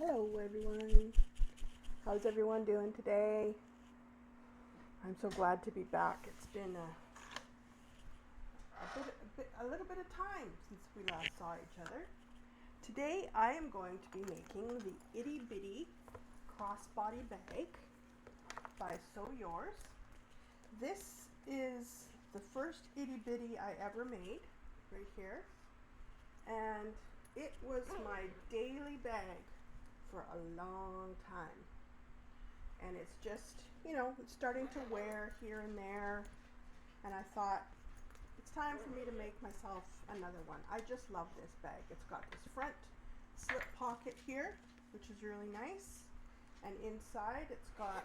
Hello everyone. How's everyone doing today? I'm so glad to be back. It's been a little bit of time since we last saw each other. Today I am going to be making the Itty Bitty crossbody bag by Sew Yours. This is the first Itty Bitty I ever made, right here. And it was my daily bag for a long time. And it's just, it's starting to wear here and there. And I thought, it's time for me to make myself another one. I just love this bag. It's got this front slip pocket here, which is really nice. And inside it's got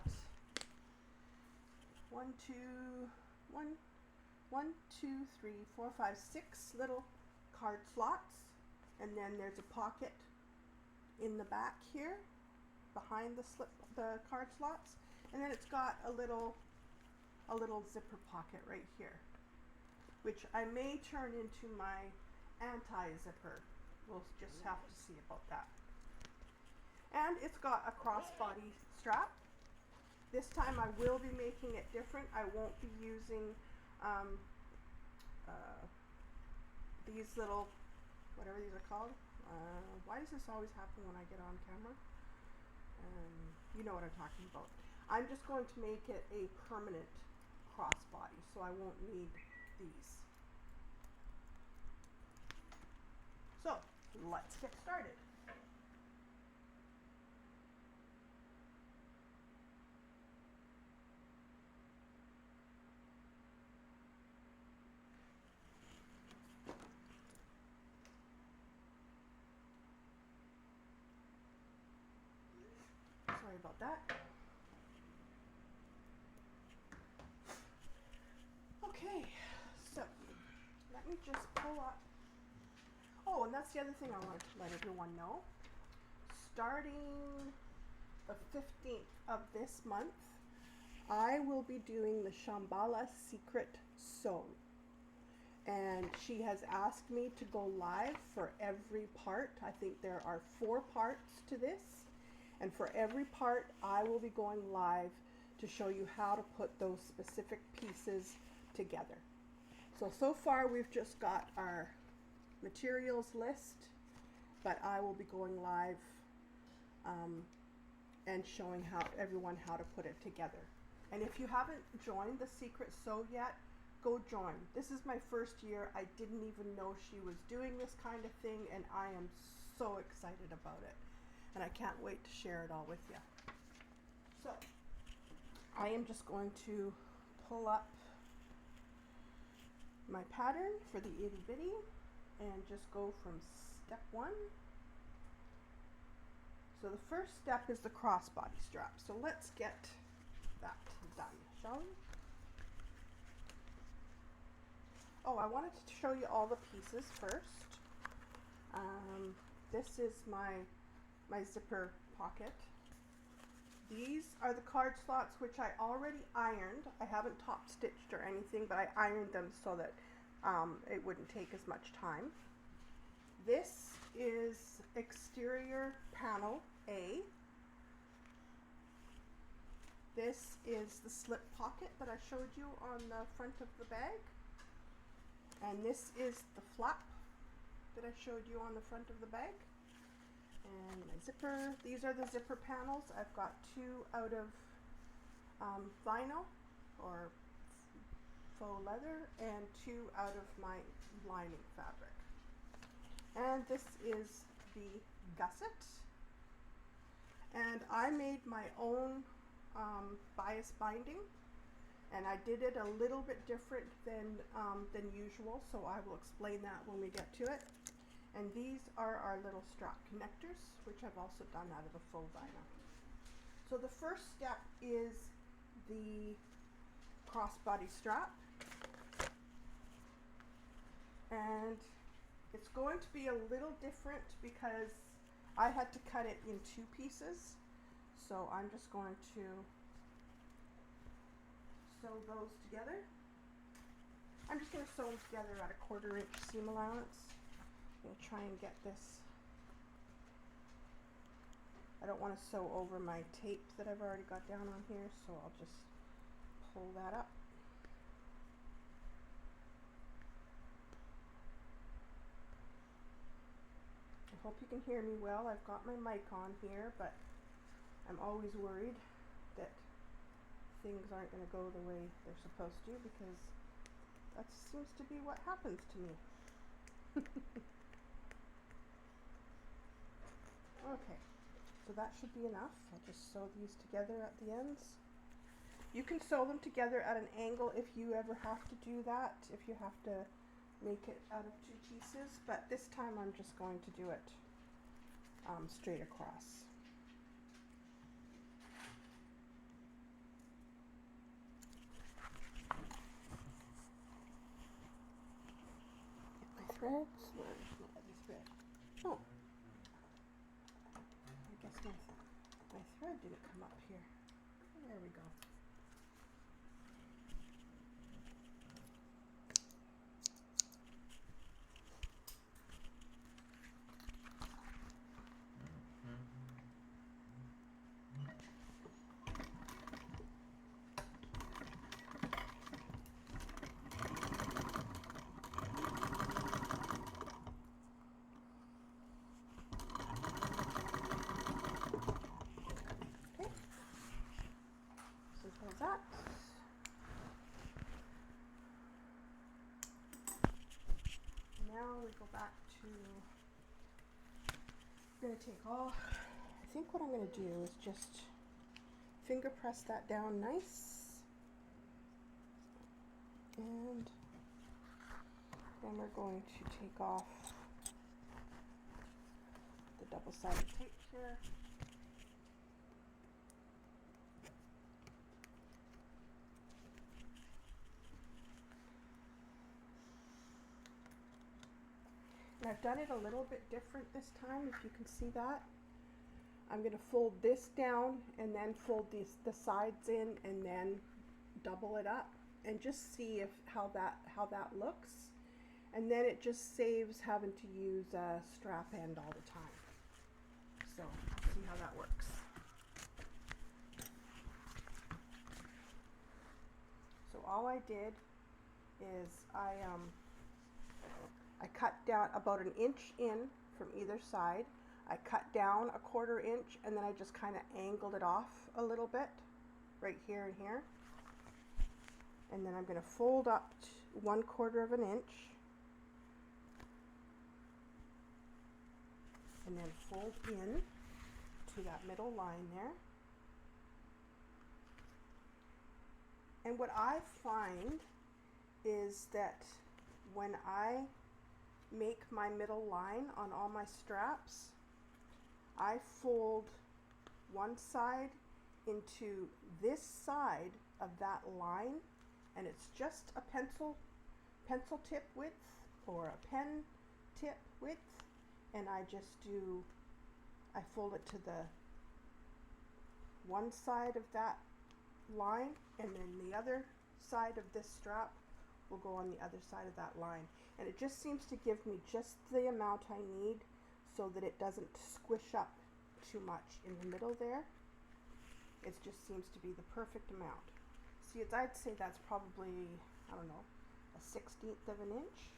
one, two, three, four, five, 6 little card slots. And then there's a pocket in the back here behind the card slots, and then it's got a little zipper pocket right here, which I may turn into my anti-zipper. We'll just have to see about that. And it's got a crossbody strap. This time I will be making it different. I won't be using these little, whatever these are called. Why does this always happen when I get on camera? You know what I'm talking about. I'm just going to make it a permanent crossbody, so I won't need these. So let's get started. Sorry about that. Okay, so let me just pull up. Oh, and that's the other thing I wanted to let everyone know. Starting the 15th of this month, I will be doing the Shambhala Secret Sew. And she has asked me to go live for every part. I think there are 4 parts to this. And for every part, I will be going live to show you how to put those specific pieces together. So far we've just got our materials list, but I will be going live and showing everyone how to put it together. And if you haven't joined the Secret Sew yet, go join. This is my first year. I didn't even know she was doing this kind of thing, and I am so excited about it. And I can't wait to share it all with you. So I am just going to pull up my pattern for the Itty Bitty and just go from step 1. So the first step is the crossbody strap. So let's get that done, shall we? Oh, I wanted to show you all the pieces first. This is my zipper pocket. These are the card slots, which I already ironed. I haven't top stitched or anything, but I ironed them so that it wouldn't take as much time. This is exterior panel A. This is the slip pocket that I showed you on the front of the bag. And this is the flap that I showed you on the front of the bag. And my zipper, these are the zipper panels. I've got 2 out of vinyl or faux leather and 2 out of my lining fabric. And this is the gusset. And I made my own bias binding, and I did it a little bit different than usual, so I will explain that when we get to it. And these are our little strap connectors, which I've also done out of the faux vinyl. So the first step is the crossbody strap. And it's going to be a little different because I had to cut it in 2 pieces. So I'm just going to sew those together. I'm just going to sew them together at a 1/4 inch seam allowance. I'm going to try and get this I don't want to sew over my tape that I've already got down on here, so I'll just pull that up. I hope you can hear me well. I've got my mic on here, but I'm always worried that things aren't going to go the way they're supposed to, because that seems to be what happens to me. Okay, so that should be enough. I'll just sew these together at the ends. You can sew them together at an angle if you ever have to do that, if you have to make it out of two pieces, but this time I'm just going to do it straight across. Get my threads. Where's my other thread? Oh, I guess my thread didn't come up here. There we go. That. Now we go back to, I'm going to take all, I think what I'm going to do is just finger press that down nice, and then we're going to take off the double-sided tape here. And I've done it a little bit different this time, if you can see that. I'm going to fold this down and then fold the sides in and then double it up and just see how that looks. And then it just saves having to use a strap end all the time. So see how that works. So all I did is I cut down about an inch in from either side. I cut down a 1/4 inch, and then I just kind of angled it off a little bit right here and here. And then I'm going to fold up 1/4 inch and then fold in to that middle line there. And what I find is that when I make my middle line on all my straps, I fold one side into this side of that line, and it's just a pencil tip width or a pen tip width, and I fold it to the one side of that line, and then the other side of this strap will go on the other side of that line. And it just seems to give me just the amount I need so that it doesn't squish up too much in the middle there. It just seems to be the perfect amount. See, I'd say that's probably, I don't know, a 1/16 of an inch.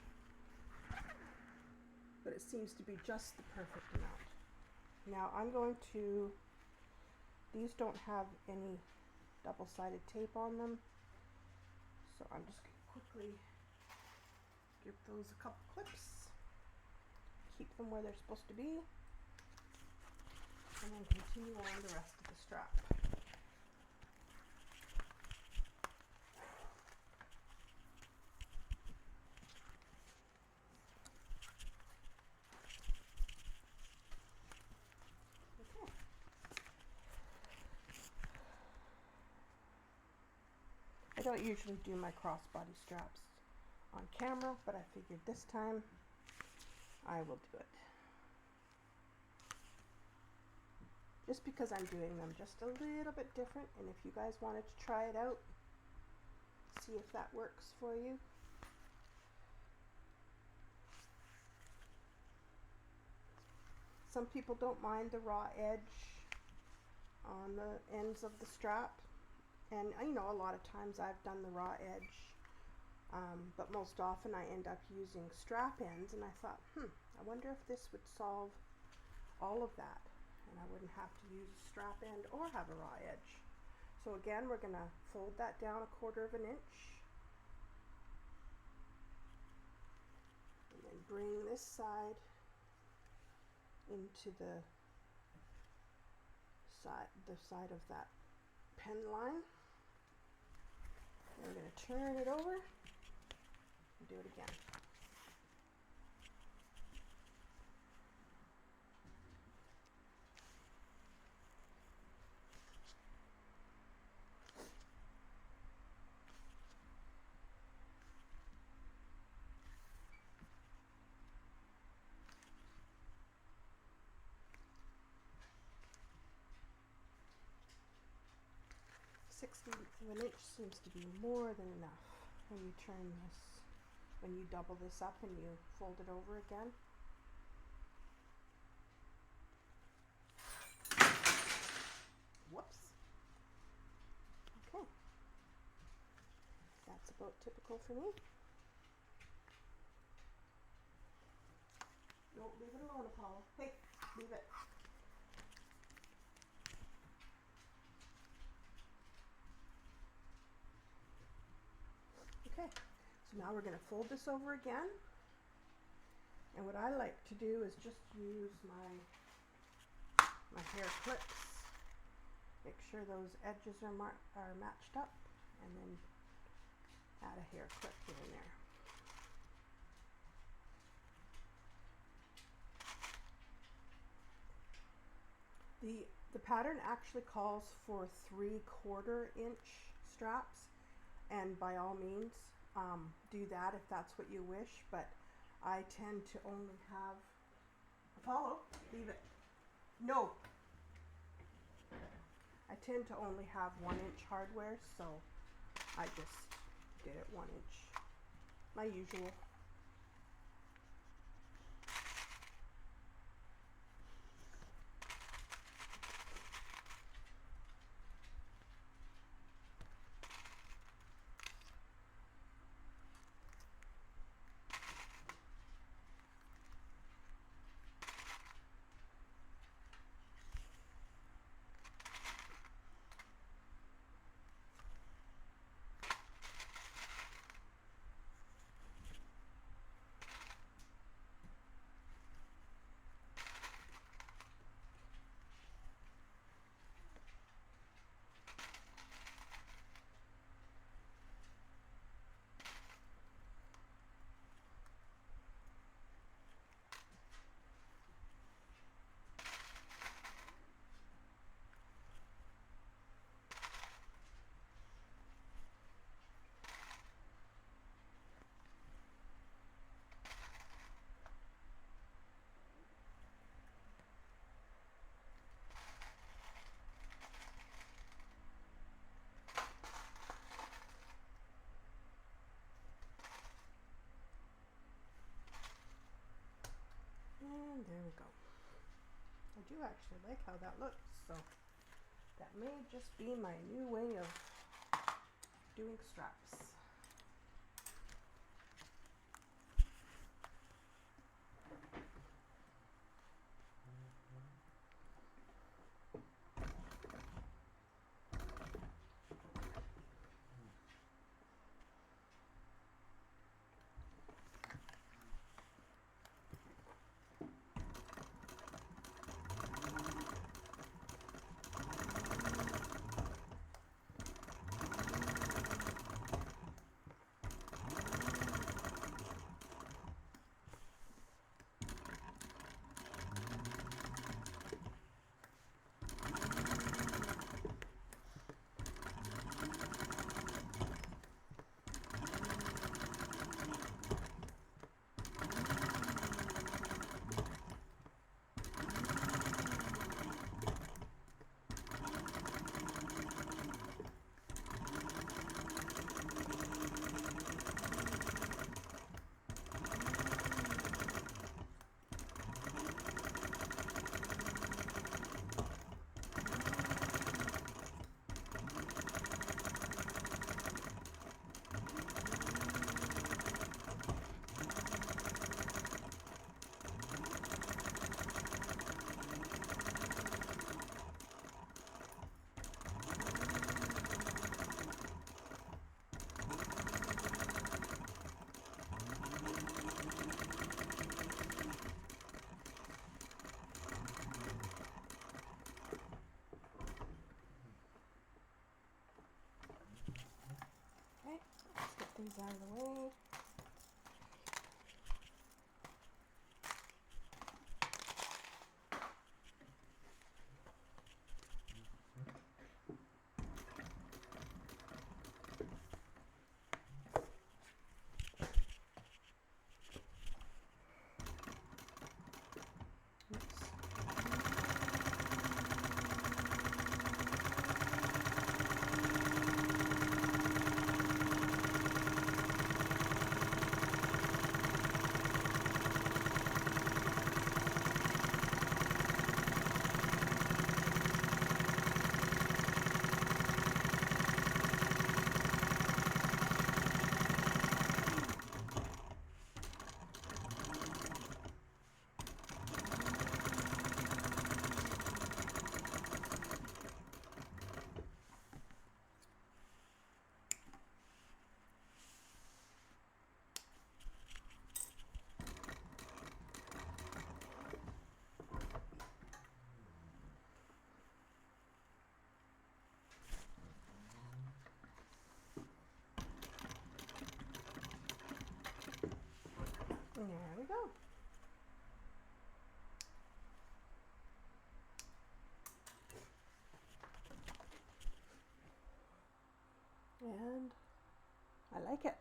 But it seems to be just the perfect amount. Now I'm going to, these don't have any double-sided tape on them, so I'm just going to quickly give those a couple clips, keep them where they're supposed to be, and then continue on the rest of the strap. Okay. I don't usually do my crossbody straps on camera, but I figured this time I will do it. Just because I'm doing them just a little bit different, and if you guys wanted to try it out, see if that works for you. Some people don't mind the raw edge on the ends of the strap. And you know, a lot of times I've done the raw edge, but most often I end up using strap ends, and I thought, I wonder if this would solve all of that, and I wouldn't have to use a strap end or have a raw edge. So again, we're going to fold that down 1/4 inch, and then bring this side into the side of that pen line. And we're going to turn it over and do it again. Sixteenth of an inch seems to be more than enough when you turn this, when you double this up and you fold it over again. Whoops. Okay. That's about typical for me. No, leave it alone, Apollo. Hey, leave it. Okay, so now we're going to fold this over again, and what I like to do is just use my hair clips, make sure those edges are matched up, and then add a hair clip here and there. The pattern actually calls for 3/4 inch straps, and by all means do that if that's what you wish, but I tend to only have, Apollo, leave it, no, I tend to only have 1 inch hardware, so I just did it 1 inch, my usual. And there we go. I do actually like how that looks, so that may just be my new way of doing straps. these out of the way. There we go. And I like it.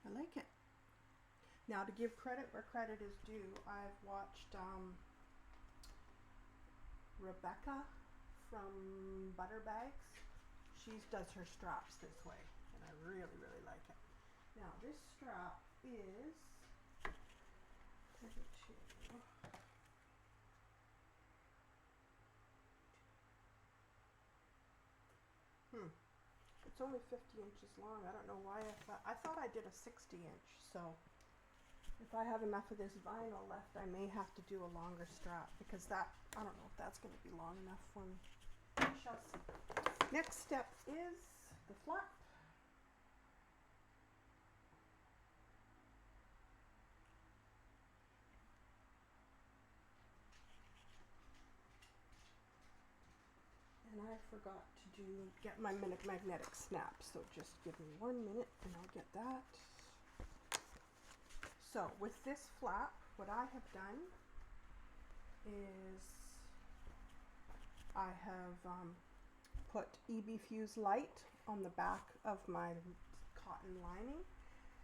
I like it. Now, to give credit where credit is due, I've watched Rebecca from Butter Bags. She does her straps this way, and I really, really like it. Now, this strap is 32. It's only 50 inches long. I don't know why I thought I did a 60 inch. So if I have enough of this vinyl left, I may have to do a longer strap, because that, I don't know if that's going to be long enough for me. We shall see. Next step is the flap. And I forgot to get my magnetic snap, so just give me 1 minute and I'll get that. So with this flap, what I have done is I have put EB Fuse Light on the back of my cotton lining,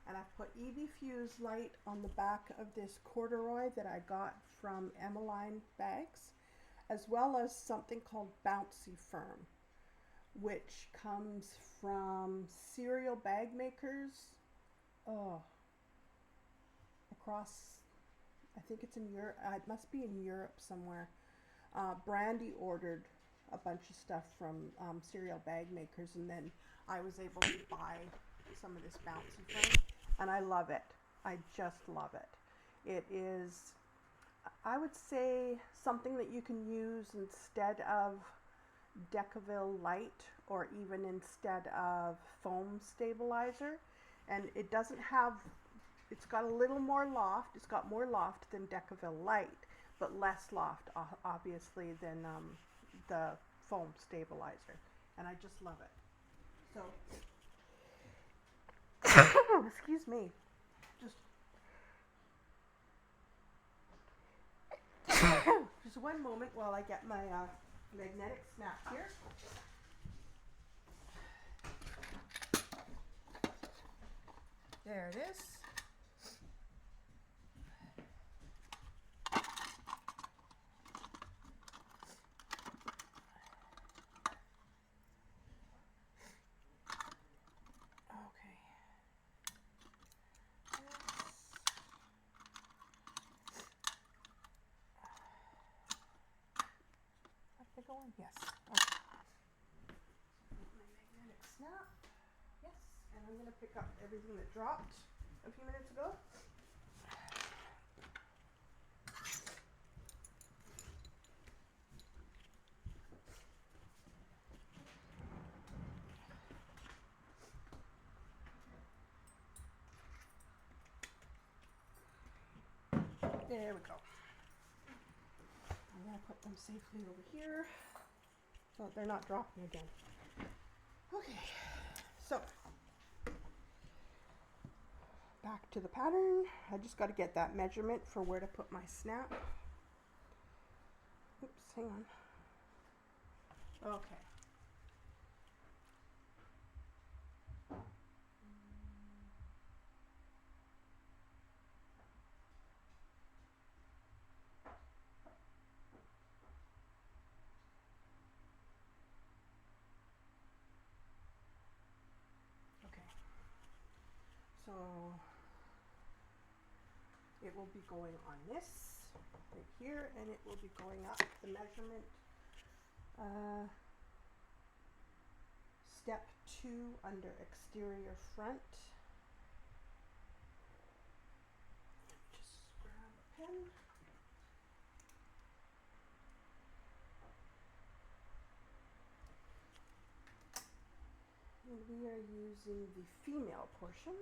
and I've put EB Fuse Light on the back of this corduroy that I got from Emmeline Bags, as well as something called Bouncy Firm, which comes from cereal bag makers across, I think it's in Europe, it must be in Europe somewhere. Brandy ordered a bunch of stuff from cereal bag makers, and then I was able to buy some of this Bouncy Firm, and I love it. I just love it. It is, I would say, something that you can use instead of Decaville Light, or even instead of foam stabilizer. And it doesn't have, it's got a little more loft. It's got more loft than Decaville Light, but less loft, obviously, than the foam stabilizer. And I just love it. So, excuse me. Just one moment while I get my magnetic snap here. There it is. Okay. Going? Yes. Okay. My magnetic snap. Yes. And I'm going to pick up everything that dropped a few minutes ago. There we go. I'm going to put them safely over here so they're not dropping again. Okay, so back to the pattern. I just got to get that measurement for where to put my snap. Oops, hang on. Okay. So it will be going on this right here, and it will be going up the measurement step 2 under exterior front. Just grab a pen. And we are using the female portion.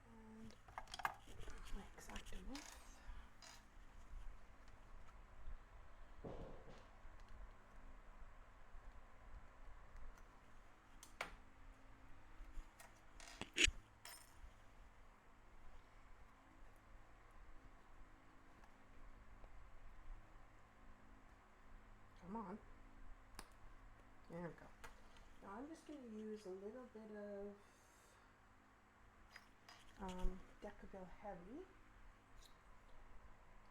And my exact width. Come on. There we go. Now I'm just going to use a little bit of Decaville Heavy,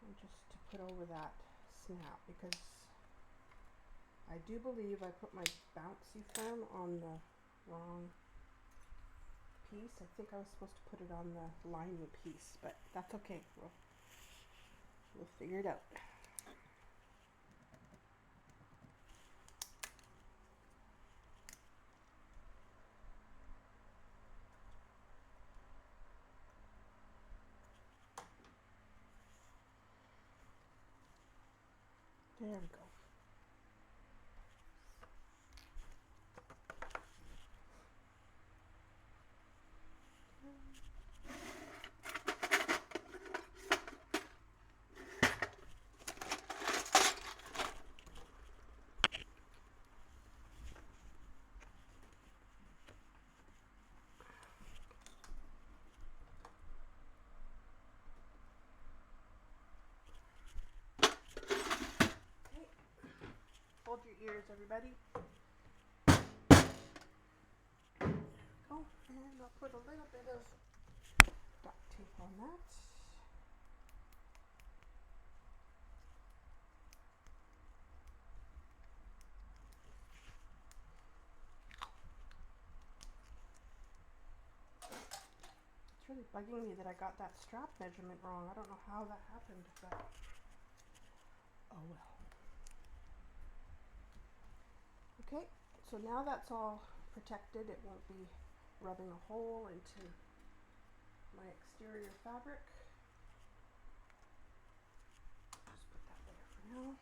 and just to put over that snap, because I do believe I put my bouncy firm on the wrong piece. I think I was supposed to put it on the lining piece, but that's okay. We'll figure it out. There we go. Hold your ears, everybody. There we go. And I'll put a little bit of duct tape on that. It's really bugging me that I got that strap measurement wrong. I don't know how that happened, but oh well. Okay, so now that's all protected. It won't be rubbing a hole into my exterior fabric. Just put that there for now.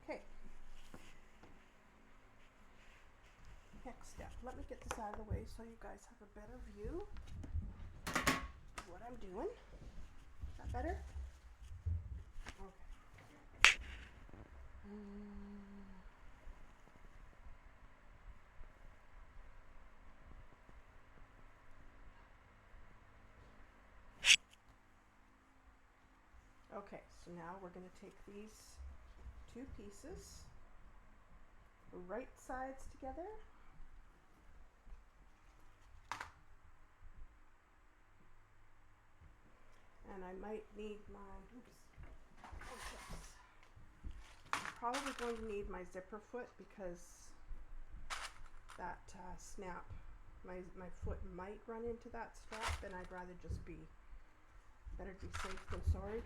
Okay. Next step. Let me get this out of the way so you guys have a better view of what I'm doing. Is that better? Okay. Okay, so now we're going to take these two pieces, right sides together, and I might need my, I'm probably going to need my zipper foot, because that snap, my foot might run into that strap, and I'd rather just be, better be safe than sorry.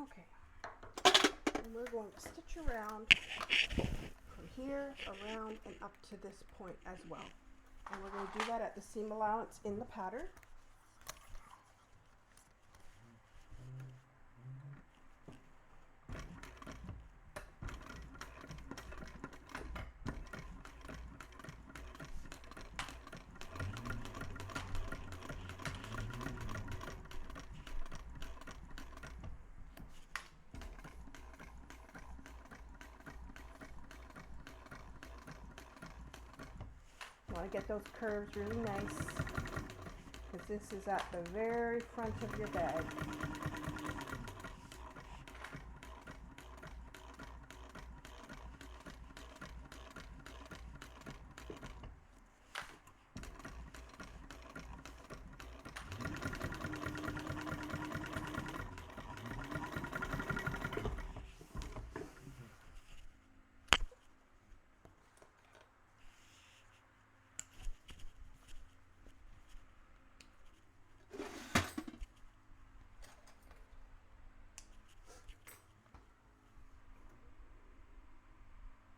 Okay, and we're going to stitch around from here, around, and up to this point as well. And we're going to do that at the seam allowance in the pattern. You want to get those curves really nice, because this is at the very front of your bag.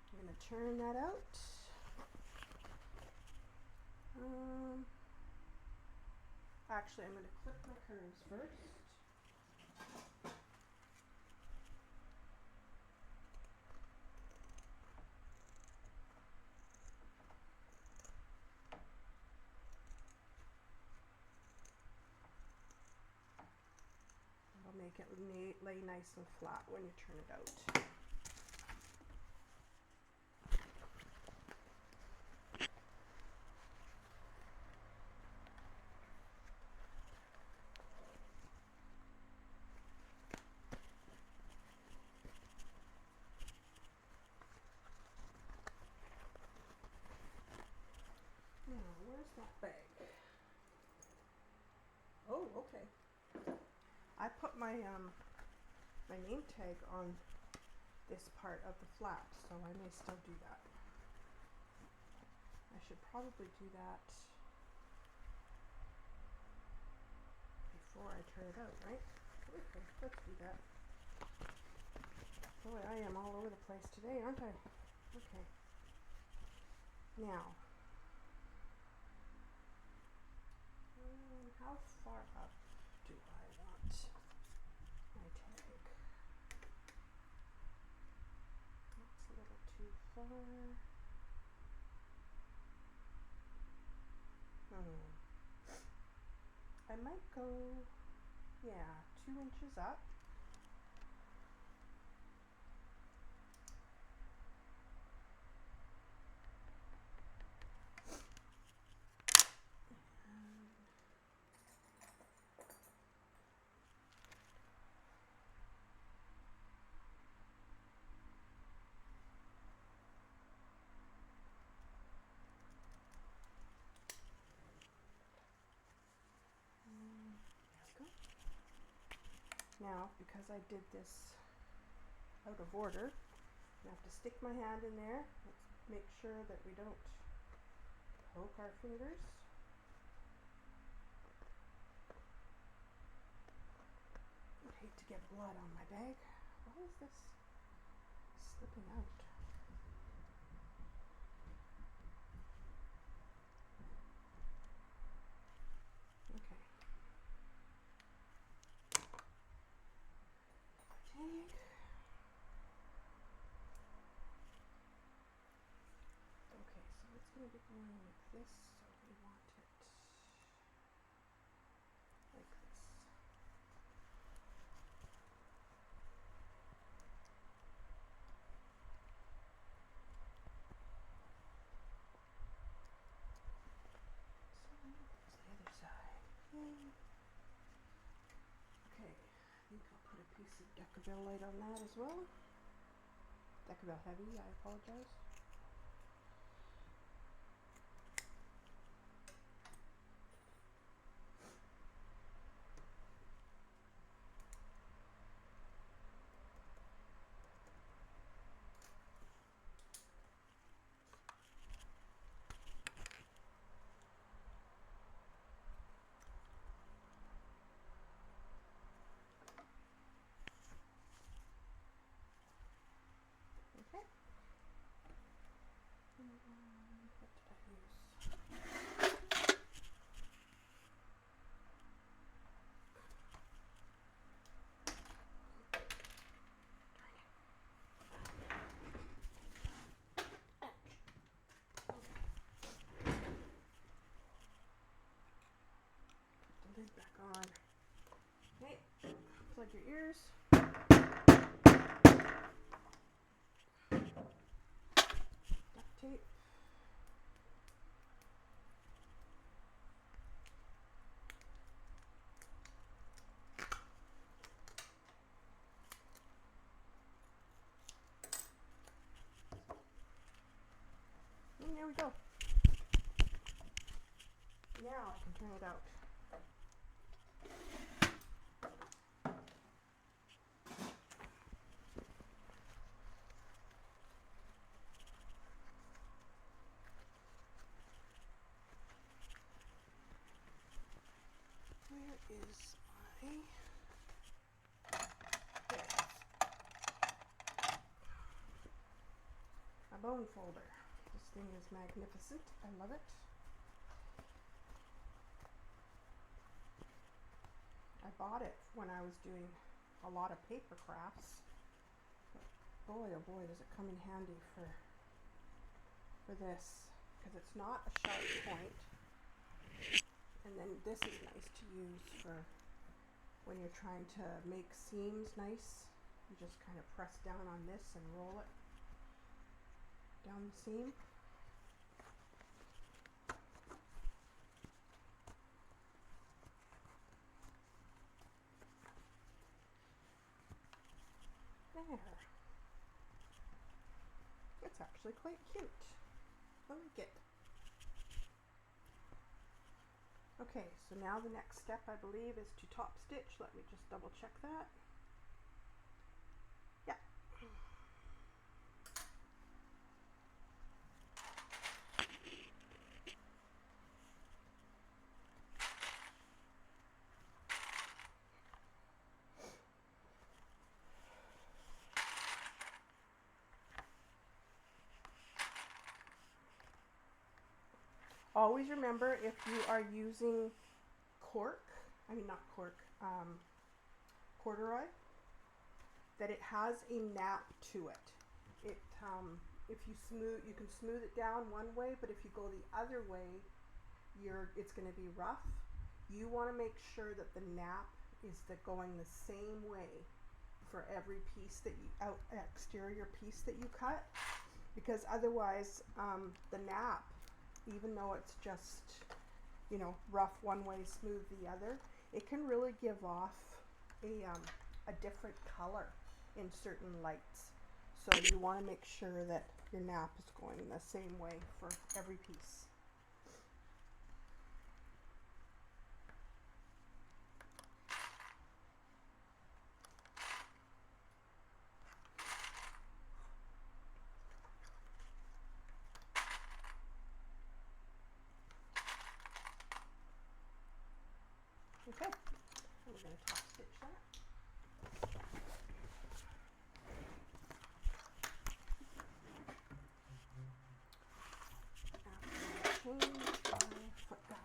I'm going to turn that out. Actually, I'm going to clip my curves first. It'll make it lay nice and flat when you turn it out. Now, where's that bag? Oh, okay. I put my my name tag on this part of the flap, so I may still do that. I should probably do that before I turn it out, right? Okay, let's do that. Boy, I am all over the place today, aren't I? Okay. Now, how far up do I want my tag? That's a little too far. I might go, yeah, 2 inches up. Now, because I did this out of order, I have to stick my hand in there. Let's make sure that we don't poke our fingers. I'd hate to get blood on my bag. Why is this slipping out? Okay. Tag. Okay, so it's going to be going like this, so we want it like this. So there's the other side. Yay. Okay, I think I'll put a piece of Decabelle light on that as well. Decabelle heavy, I apologize. What did I use? Put the lid back on. Okay, plug your ears. Duct tape. And there we go. Now I can turn it out. Where is my... There it is. A bone folder. This thing is magnificent. I love it. I bought it when I was doing a lot of paper crafts. But boy, oh boy, does it come in handy for this, because it's not a sharp point. And then this is nice to use for when you're trying to make seams nice. You just kind of press down on this and roll it down the seam. There. It's actually quite cute. I like it. Okay, so now the next step, I believe, is to top stitch. Let me just double check that. Yeah. Always remember, if you are using corduroy, that it has a nap to it. If you can smooth it down one way, but if you go the other way, it's going to be rough. You want to make sure that the nap is going the same way for every piece that exterior piece that you cut, because otherwise, the nap, even though it's just, rough one way, smooth the other, it can really give off a different color in certain lights. So you want to make sure that your nap is going the same way for every piece. Okay, and we're going to top stitch that. After I change my foot back.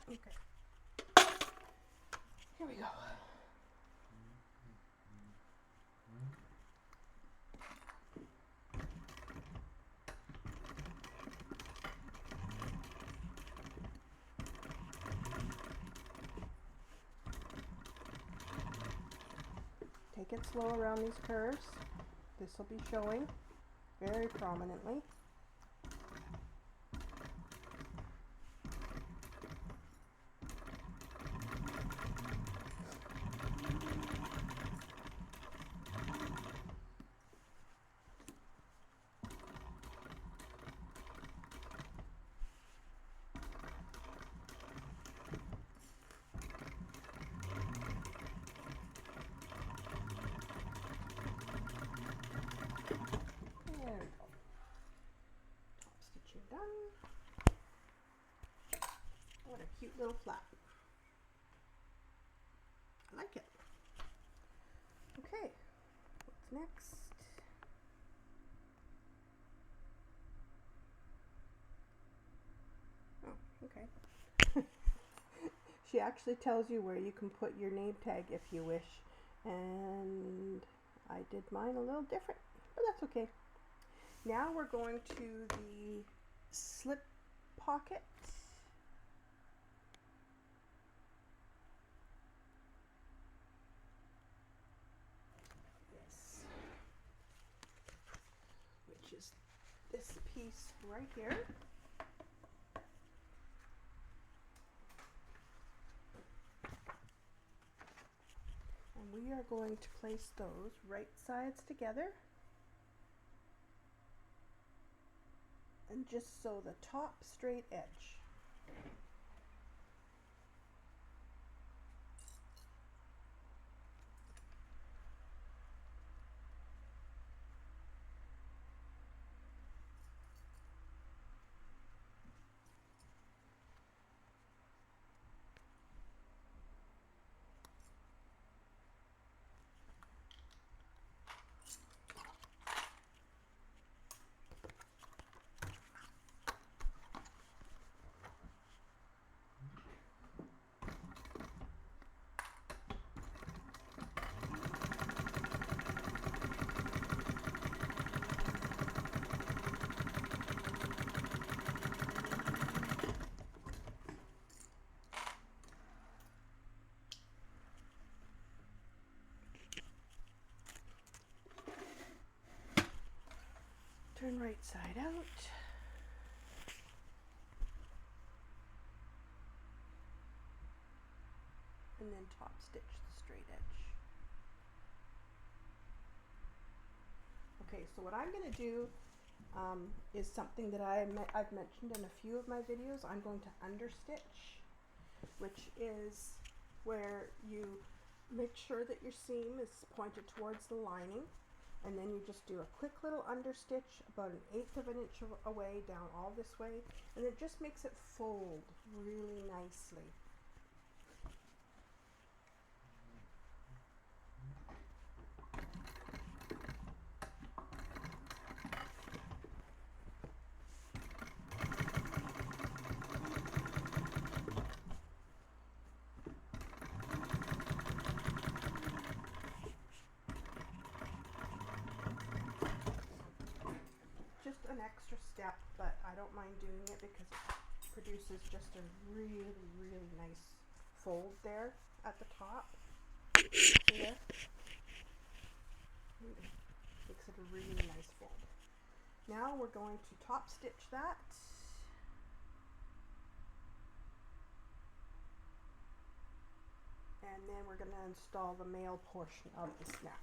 Okay, here we go. Take it slow around these curves. This will be showing very prominently. cute little flap. I like it. Okay, what's next? Oh, okay. She actually tells you where you can put your name tag if you wish, and I did mine a little different, but that's okay. Now we're going to the slip pocket. This, which is this piece right here. And we are going to place those right sides together. And just sew the top straight edge. Turn right side out. And then top stitch the straight edge. Okay, so what I'm going to do is something that I've mentioned in a few of my videos. I'm going to understitch, which is where you make sure that your seam is pointed towards the lining, and then you just do a quick little understitch about 1/8 of an inch away down all this way, and it just makes it fold really nicely. Just an extra step, but I don't mind doing it because it produces just a really, really nice fold there at the top. See there? Makes it a really nice fold. Now we're going to top stitch that. And then we're going to install the male portion of the snap.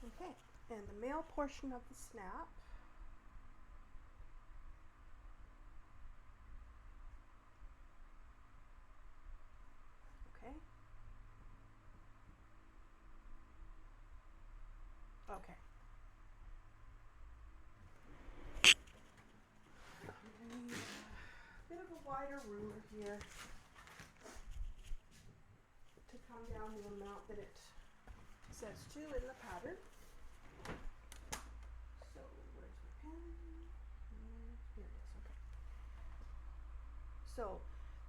Okay, and the male portion of the snap, okay, okay. And a bit of a wider ruler here to come down the amount that it says to in the pattern. So where's my pen? Here it is. Okay. So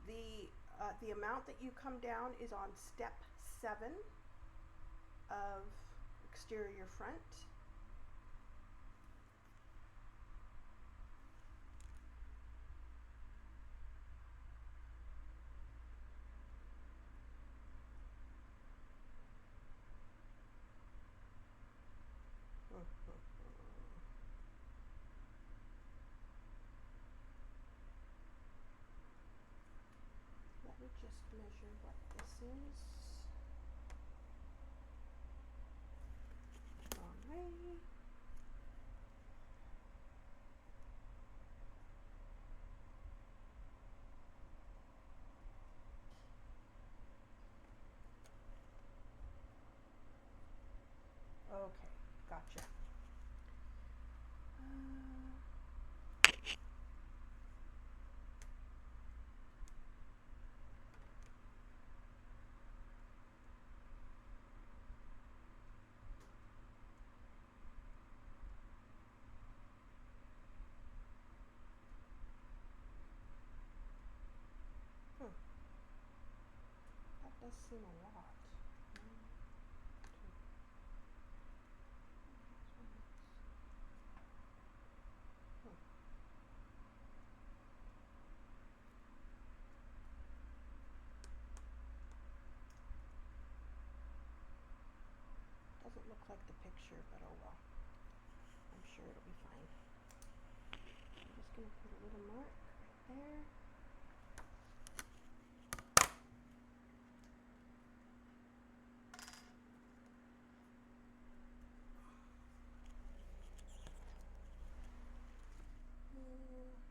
the amount that you come down is on step 7 of exterior front. Let me just measure what this is. Wrong way. Okay, gotcha. That does seem a lot. Doesn't look like the picture, but oh well. I'm sure it'll be fine. I'm just going to put a little mark right there.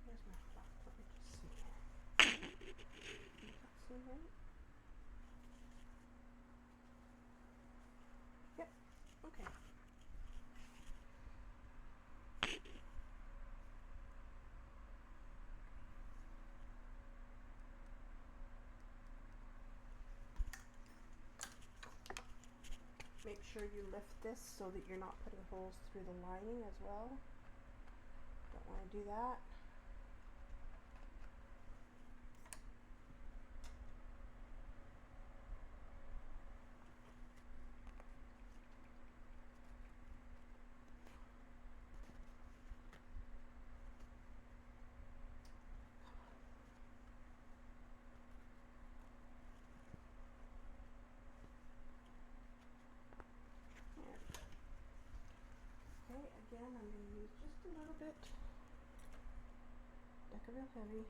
Where's my flap? Let me just see here. Does that seem right? Yep. Okay. Make sure you lift this so that you're not putting holes through the lining as well. Don't want to do that. Okay, again, I'm going to use just a little bit. Deck real heavy.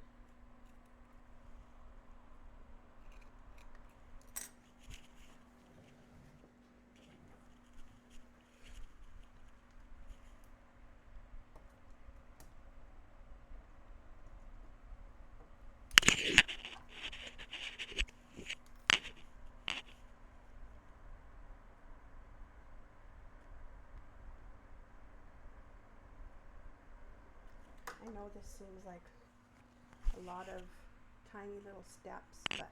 I know this seems like a lot of tiny little steps, but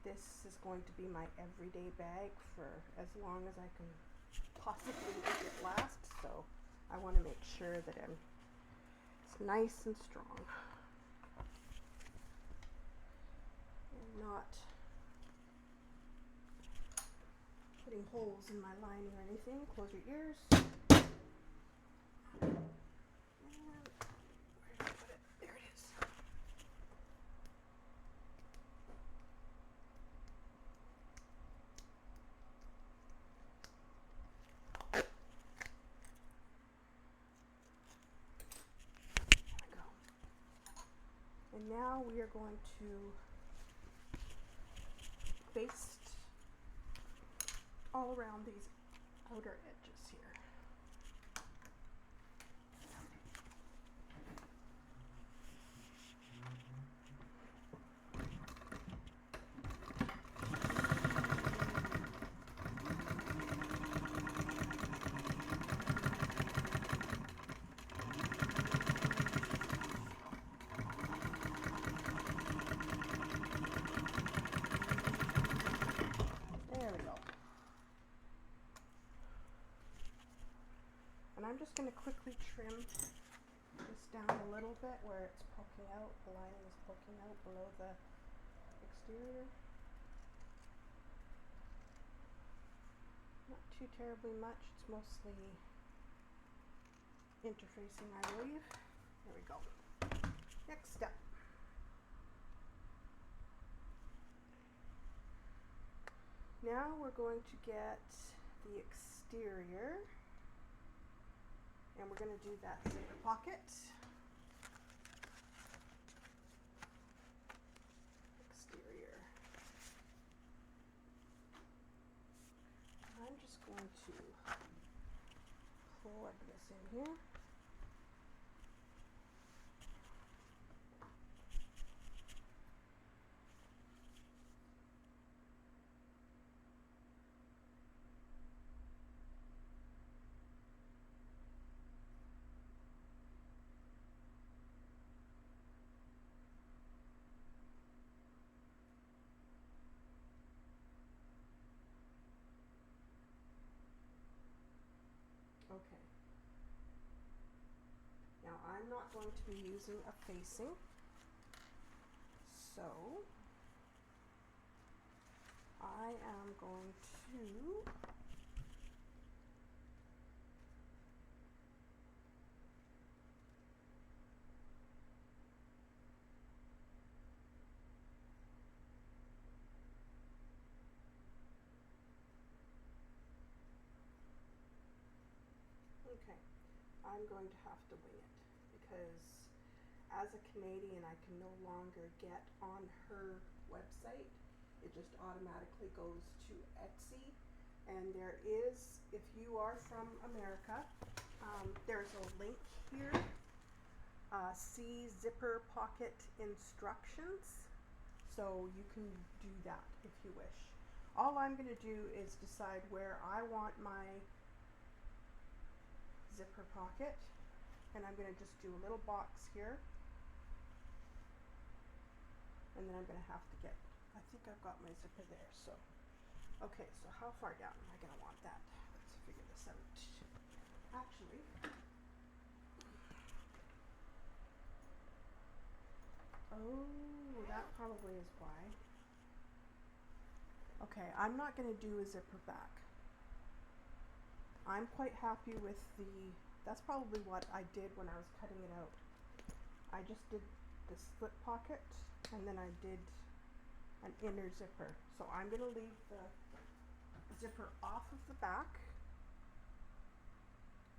this is going to be my everyday bag for as long as I can possibly make it last, so I want to make sure that it's nice and strong and not putting holes in my lining or anything. Close your ears. And now we are going to baste all around these outer edges here. And I'm just going to quickly trim this down a little bit where it's poking out, the lining is poking out below the exterior. Not too terribly much, it's mostly interfacing, I believe. There we go. Next step. Now we're going to get the exterior. And we're going to do that zipper pocket. Exterior. to plug this in here. Okay. Now I'm not going to be using a facing, so I am going to I'm going to have to wing it because as a Canadian I can no longer get on her website. It just automatically goes to Etsy, and there is, if you are from America, there's a link here, see zipper pocket instructions, so you can do that if you wish. All I'm going to do is decide where I want my zipper pocket, and I'm going to just do a little box here, and then I'm going to have to get, I think I've got my zipper there, so okay, so how far down am I going to want that? Let's figure this out. Actually, oh, that probably is why. Okay, I'm not going to do a zipper back. I'm quite happy with that's probably what I did when I was cutting it out. I just did the slip pocket, and then I did an inner zipper. So I'm going to leave the zipper off of the back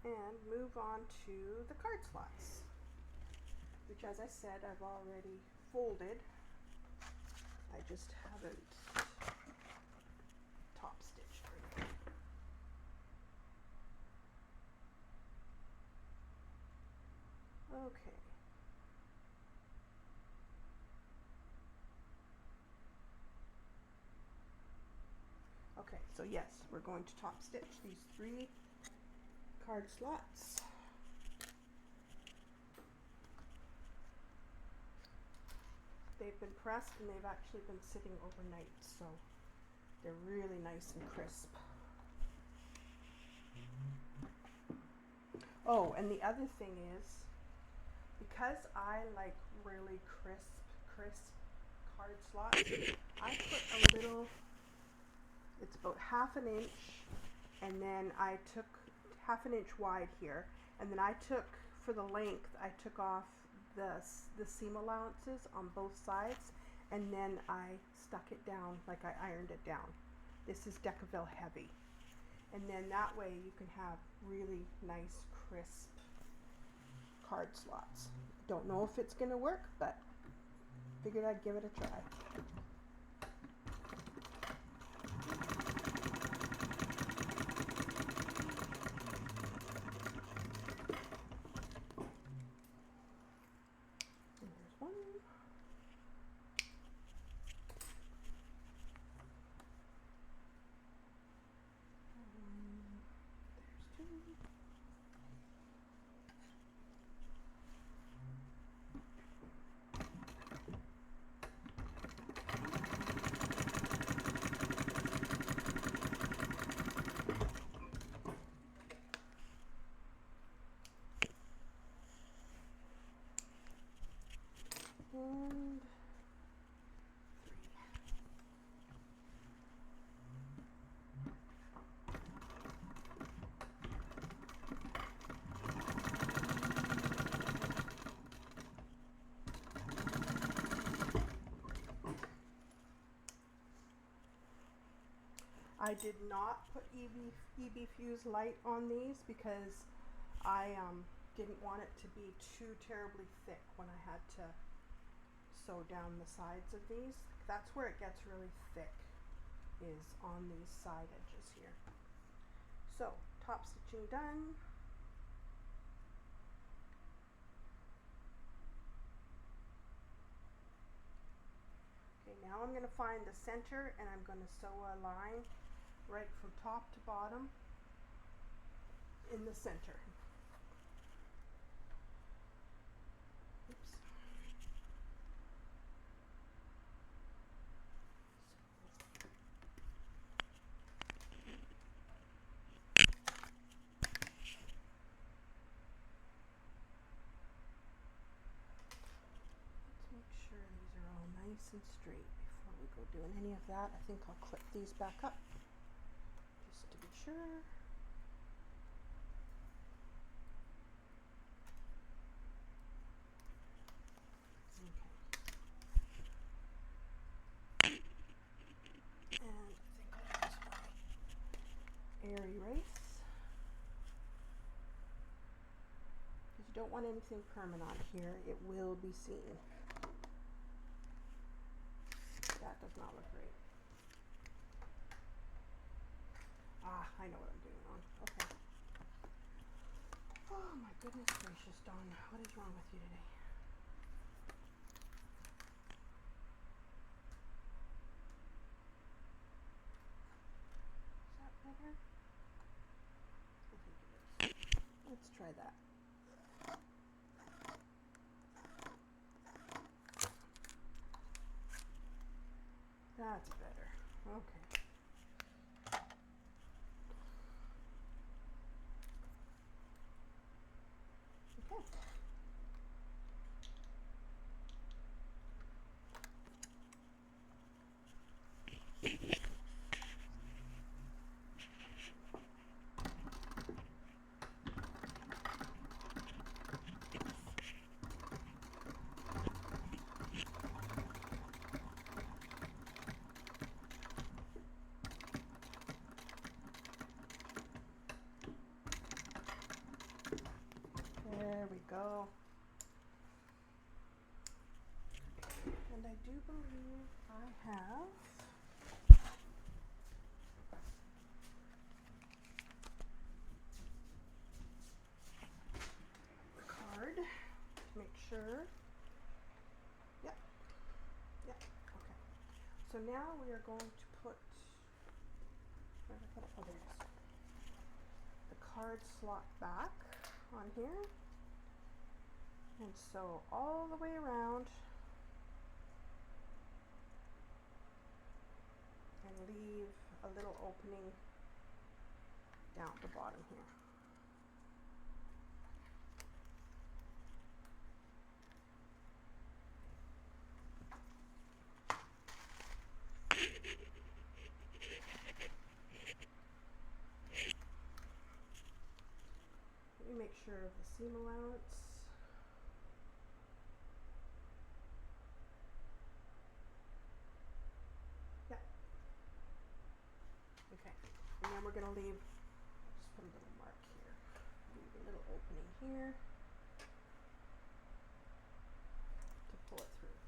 and move on to the card slots, which, as I said, I've already folded. I just haven't top stitched or anything. Okay. Okay, so yes, we're going to top stitch these 3 card slots. They've been pressed and they've actually been sitting overnight, so they're really nice and crisp. Oh, and the other thing is, because I like really crisp card slots, I put a little, it's about 1/2 inch, and then I took 1/2 inch wide here, and then I took, for the length, I took off the seam allowances on both sides, and then I stuck it down, like I ironed it down. This is Decaville Heavy, and then that way you can have really nice crisp card slots. Don't know if it's gonna work, but figured I'd give it a try. And 3. I did not put EB Fuse Light on these because I didn't want it to be too terribly thick when I had to sew down the sides of these. That's where it gets really thick, is on these side edges here. So, top stitching done. Okay, now I'm going to find the center and I'm going to sew a line right from top to bottom in the center. Oops. Sure these are all nice and straight before we go doing any of that. I think I'll clip these back up just to be sure. Okay. And I think I'll use my air erase because you don't want anything permanent on here. It will be seen. That does not look great. Ah, I know what I'm doing wrong. Okay. Oh my goodness gracious, Dawn. What is wrong with you today? Is that better? I think it is. Let's try that. That's better. Okay. There we go. And I do believe I have the card to make sure. Yep. Yep. Okay. So now we are going to put, where did I put it? Oh, there it is. The card slot back on here. And sew all the way around and leave a little opening down at the bottom here. Let me make sure of the seam allowance. And then we're going to leave, I'll just put a little mark here, leave a little opening here to pull it through.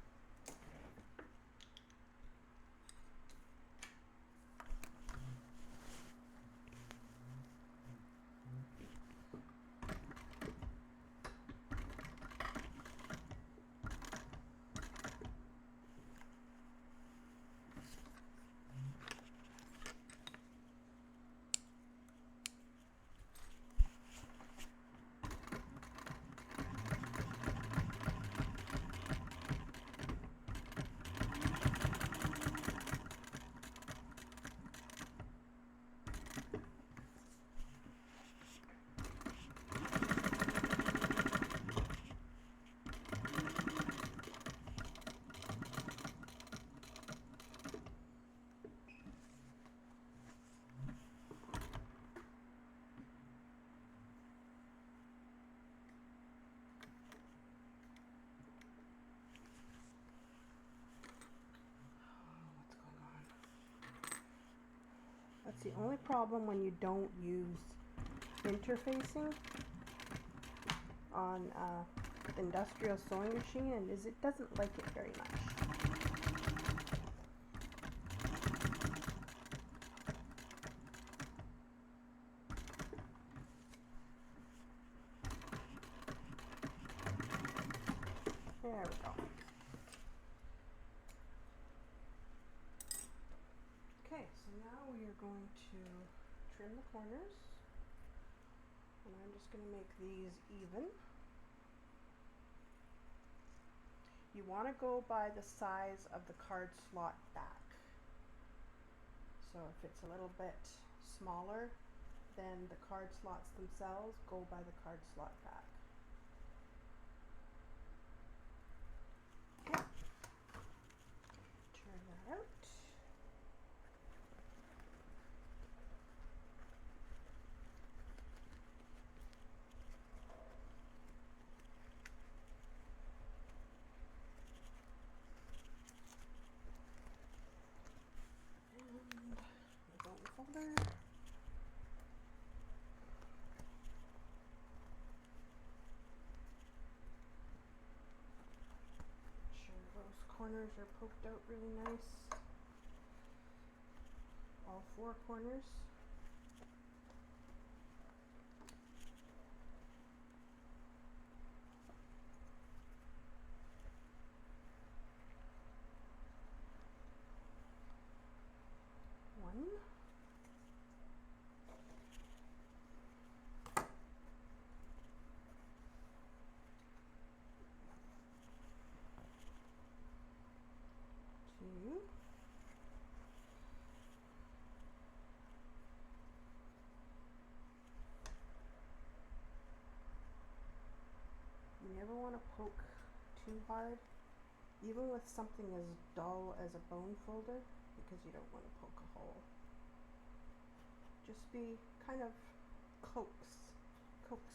That's the only problem when you don't use interfacing on industrial sewing machine, and is it doesn't like it very much. There we go. Okay, so now we are going to trim the corners, and I'm just going to make these even. You want to go by the size of the card slot back. So if it's a little bit smaller than the card slots themselves, go by the card slot back. Okay. Turn that out. And the bone folder. Corners are poked out really nice. All four corners. One. Two. You never want to poke too hard, even with something as dull as a bone folder, because you don't want to poke a hole. Just be kind of coax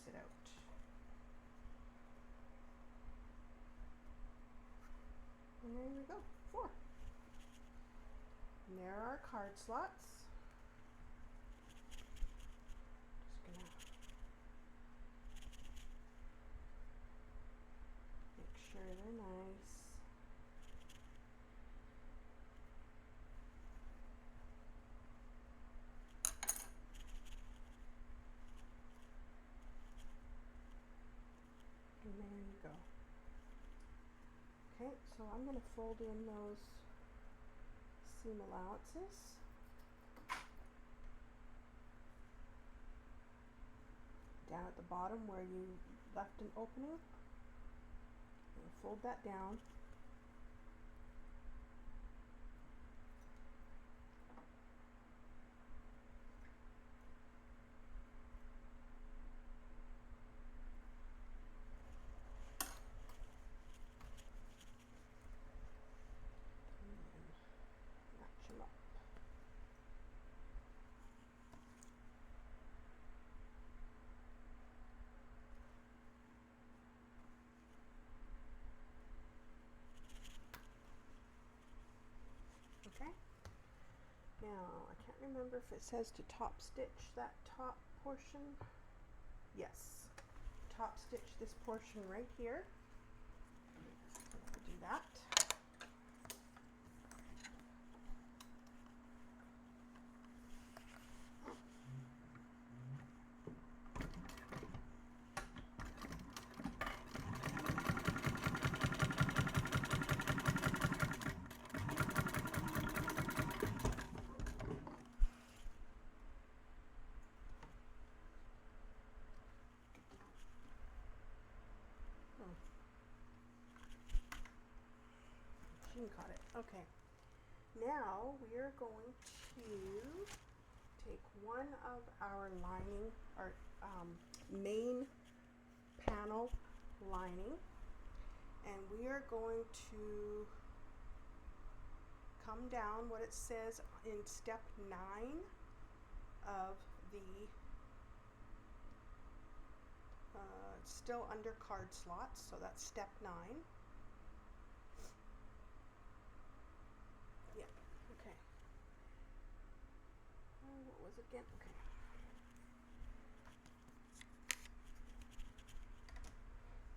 it out. And there we go, 4. And there are card slots. Just gonna make sure they're nice. And there you go. Okay, so I'm going to fold in those seam allowances. Down at the bottom where you left an opening, fold that down. Okay. Now, I can't remember if it says to top stitch that top portion. Yes. Top stitch this portion right here. Do that. Caught it. Okay. Now we are going to take one of our lining, our main panel lining, and we are going to come down what it says in step 9 of the still under card slots, so that's step 9. What was it again? Okay.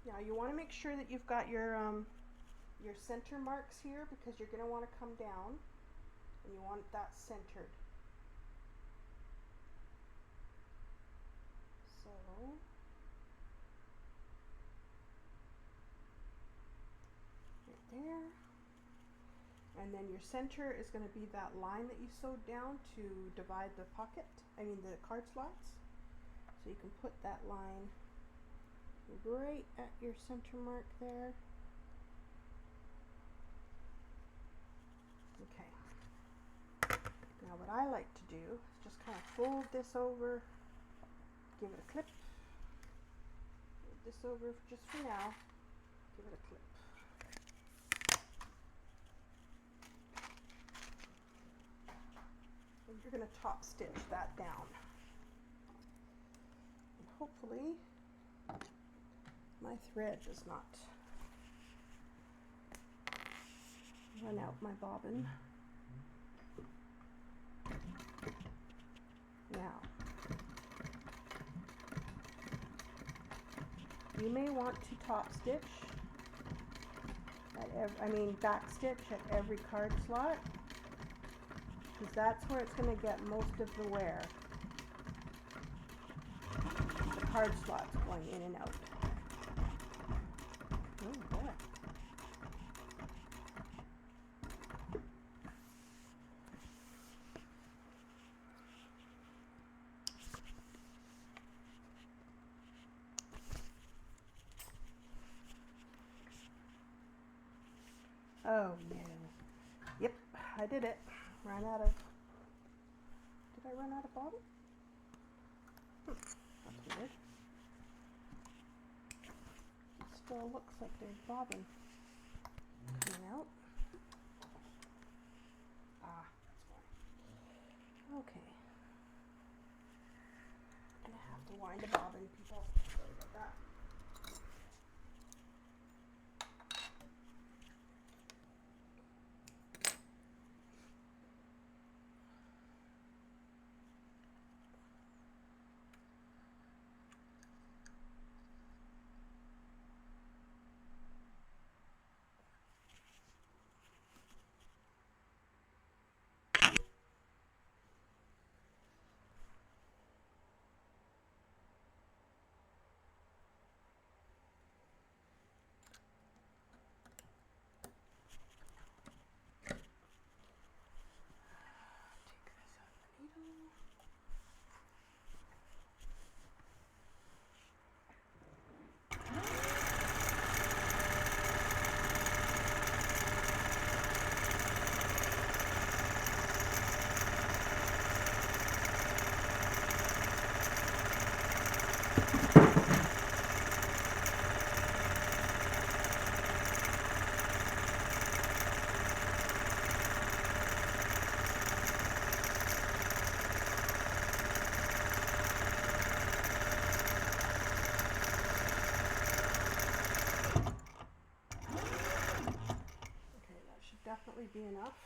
Now you want to make sure that you've got your center marks here, because you're going to want to come down and you want that centered. So And then your center is going to be that line that you sewed down to divide the pocket, the card slots. So you can put that line right at your center mark there. Okay. Now what I like to do is just kind of fold this over, give it a clip. Fold this over just for now, give it a clip. And you're going to top stitch that down. And hopefully my thread does not run out my bobbin. Now, you may want to top stitch at back stitch at every card slot, because that's where it's going to get most of the wear. The card slots going in and out. Oh boy. Oh no. Yep, I did it. Did I run out of bobbin? That's weird. It still looks like there's bobbin coming out. Ah, that's why. Okay. I'm gonna have to wind a bobbin, people. Sorry about that. Definitely be enough.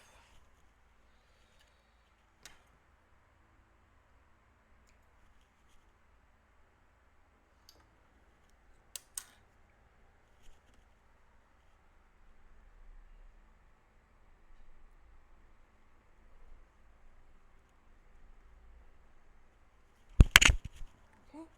Okay.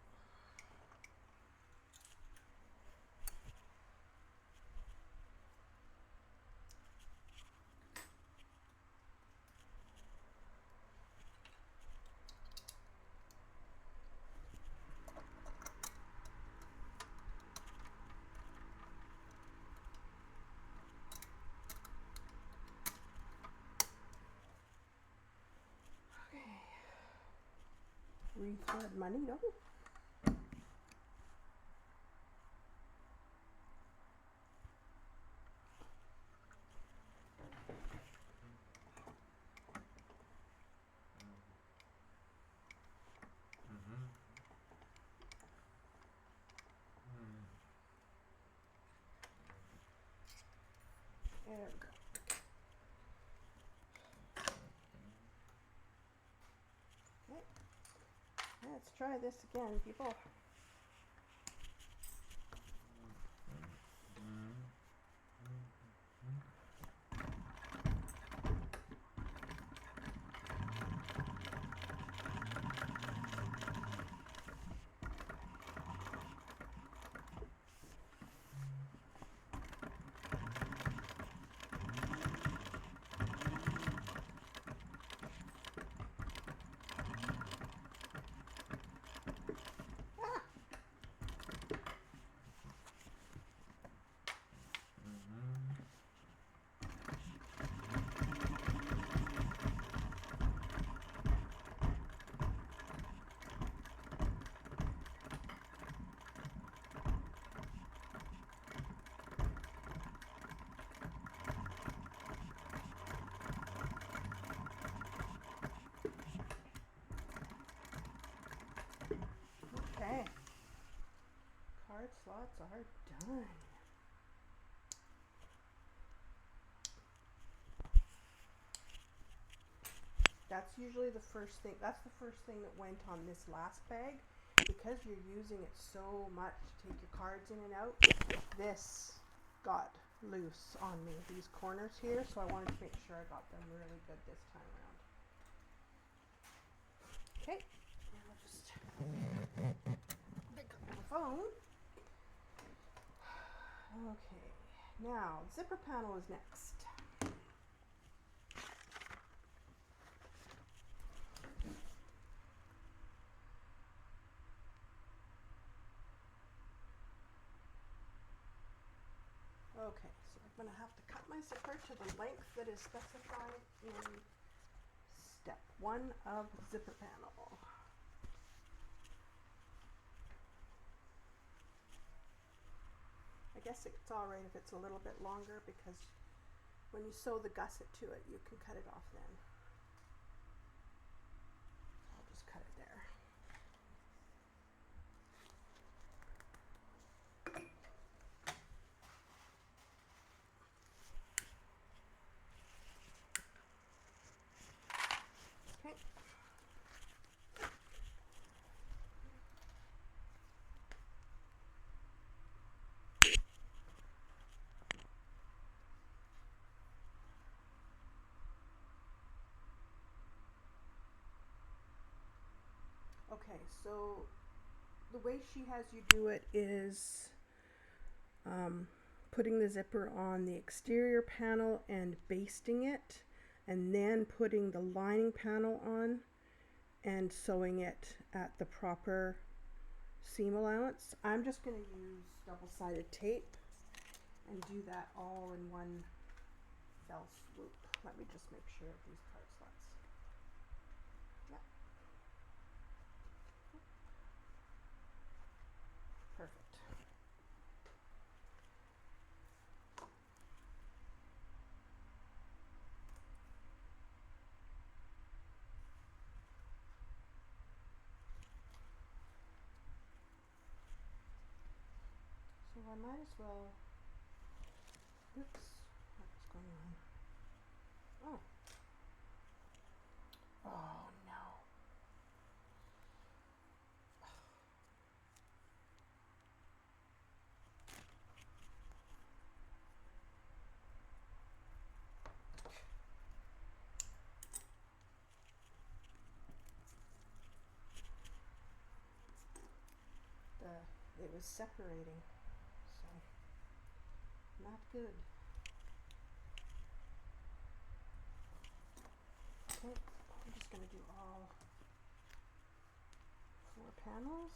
Rethread money, no? There we go. Okay. Let's try this again, people. Okay. Card slots are done. That's usually the first thing. That's the first thing that went on this last bag. Because you're using it so much to take your cards in and out, this got loose on me, these corners here, so I wanted to make sure I got them really good this time around. Okay, and I'll just pick up my phone. Okay, now zipper panel is next. Okay, so I'm going to have to cut my zipper to the length that is specified in step 1 of zipper panel. I guess it's alright if it's a little bit longer because when you sew the gusset to it, you can cut it off then. I'll just cut it there. Okay. Okay, so the way she has you do it is putting the zipper on the exterior panel and basting it, and then putting the lining panel on and sewing it at the proper seam allowance. I'm just going to use double-sided tape and do that all in one fell swoop. Let me just make sure of these card slots. Yep. Perfect. So I might as well, oops, what's going on? Oh. Oh no. It was separating, so not good. Okay, I'm just going to do all 4 panels.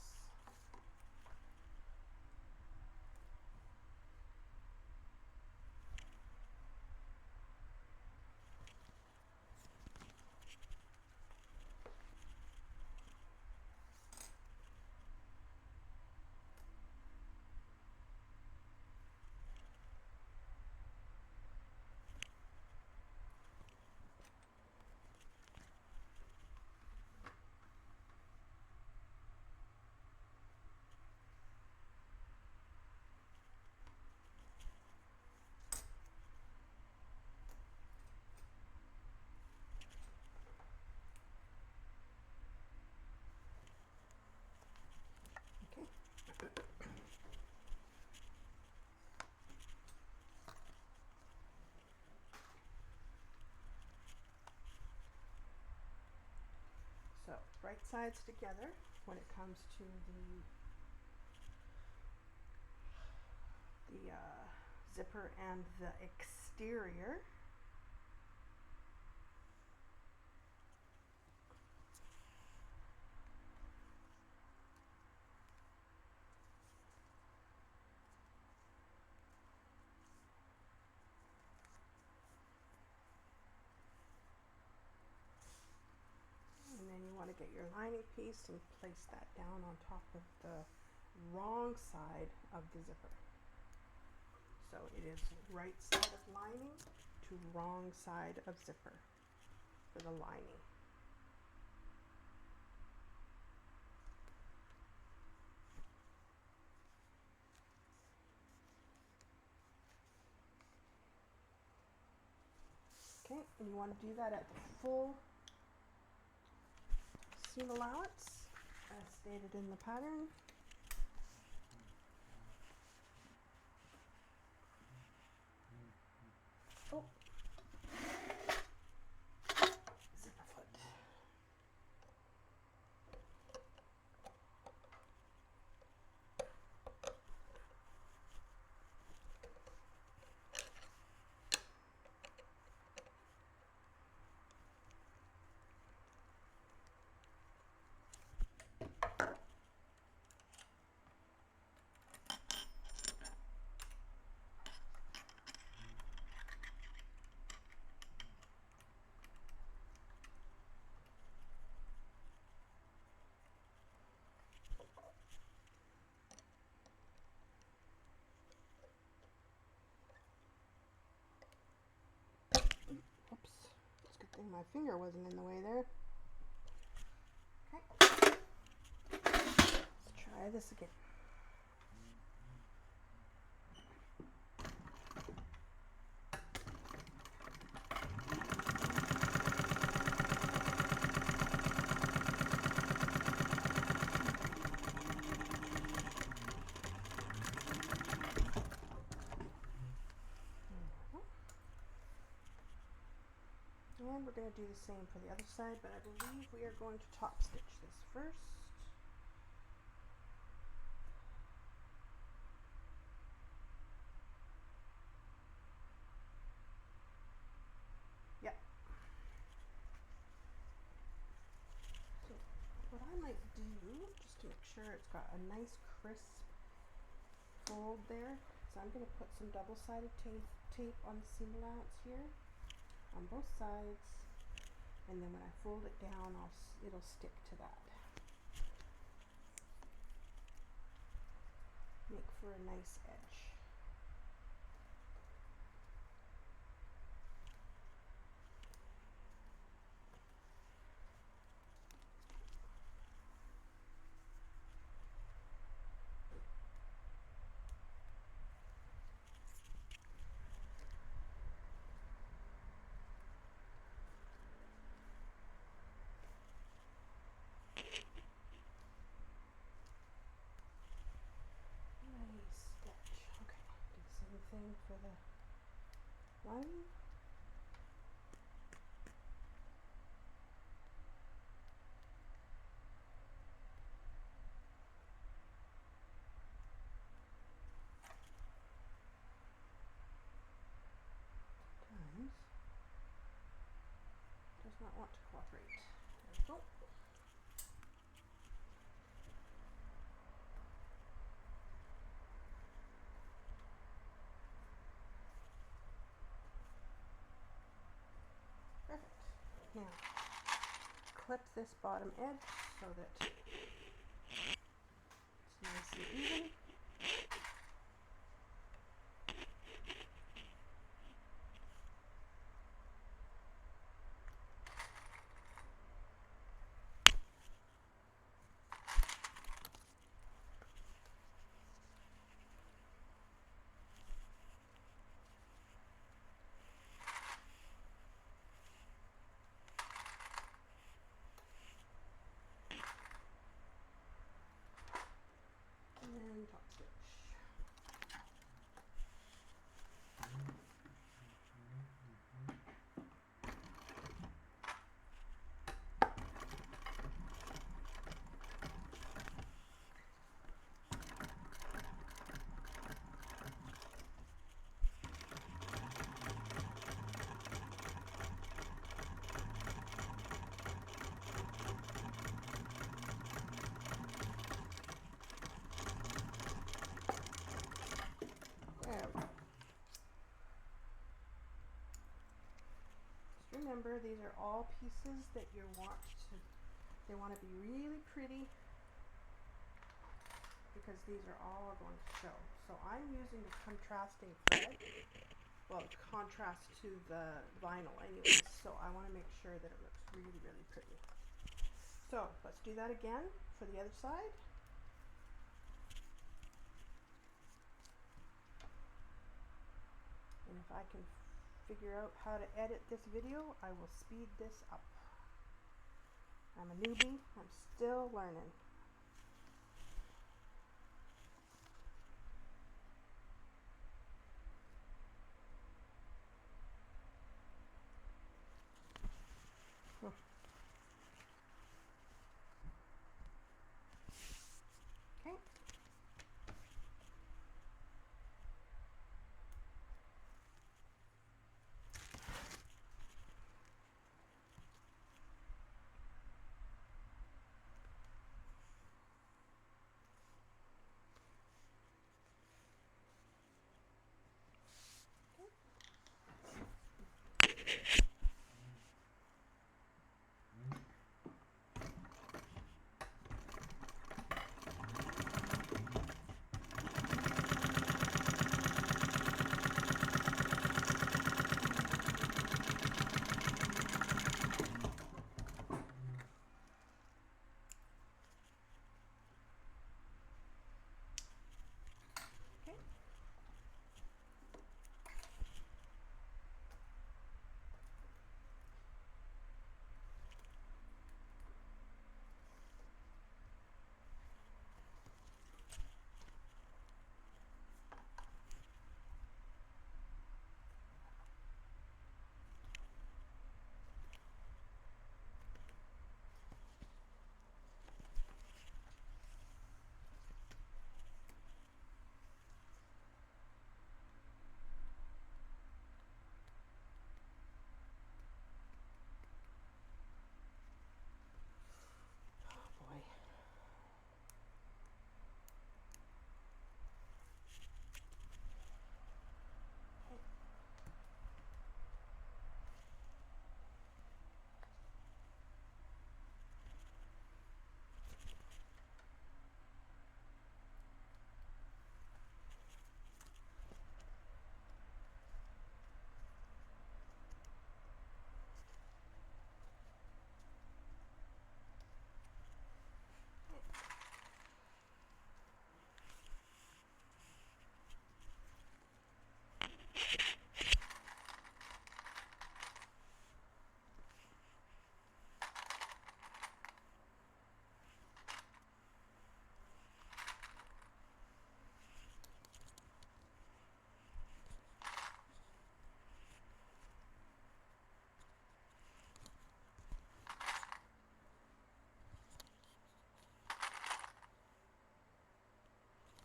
So right sides together when it comes to the zipper and the exterior. And then you want to get your lining piece and place that down on top of the wrong side of the zipper. So it is right side of lining to wrong side of zipper for the lining. point, and you want to do that at the full seam allowance as stated in the pattern. Oh, zipper foot. Oops, it's a good thing my finger wasn't in the way there. Okay, let's try this again. And we're going to do the same for the other side, but I believe we are going to top stitch this first. Yep. So what I might do, just to make sure it's got a nice crisp fold there, so I'm going to put some double-sided tape on the seam allowance here on both sides, and then when I fold it down, it'll stick to that. Make for a nice edge. Thing for the lining. Sometimes does not want to cooperate. There we go. Perfect. Now, clip this bottom edge so that it's nice and even. And top stitch. Remember, these are all pieces that they want to be really pretty, because these are all going to show. So I'm using the contrasting thread, well, contrast to the vinyl anyways, so I want to make sure that it looks really, really pretty. So let's do that again for the other side. And if I can figure out how to edit this video, I will speed this up. I'm a newbie, I'm still learning.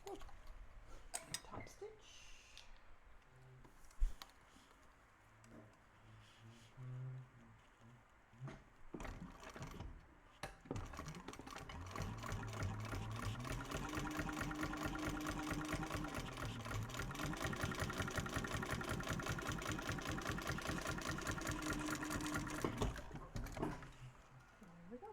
Okay. Top stitch. There we go.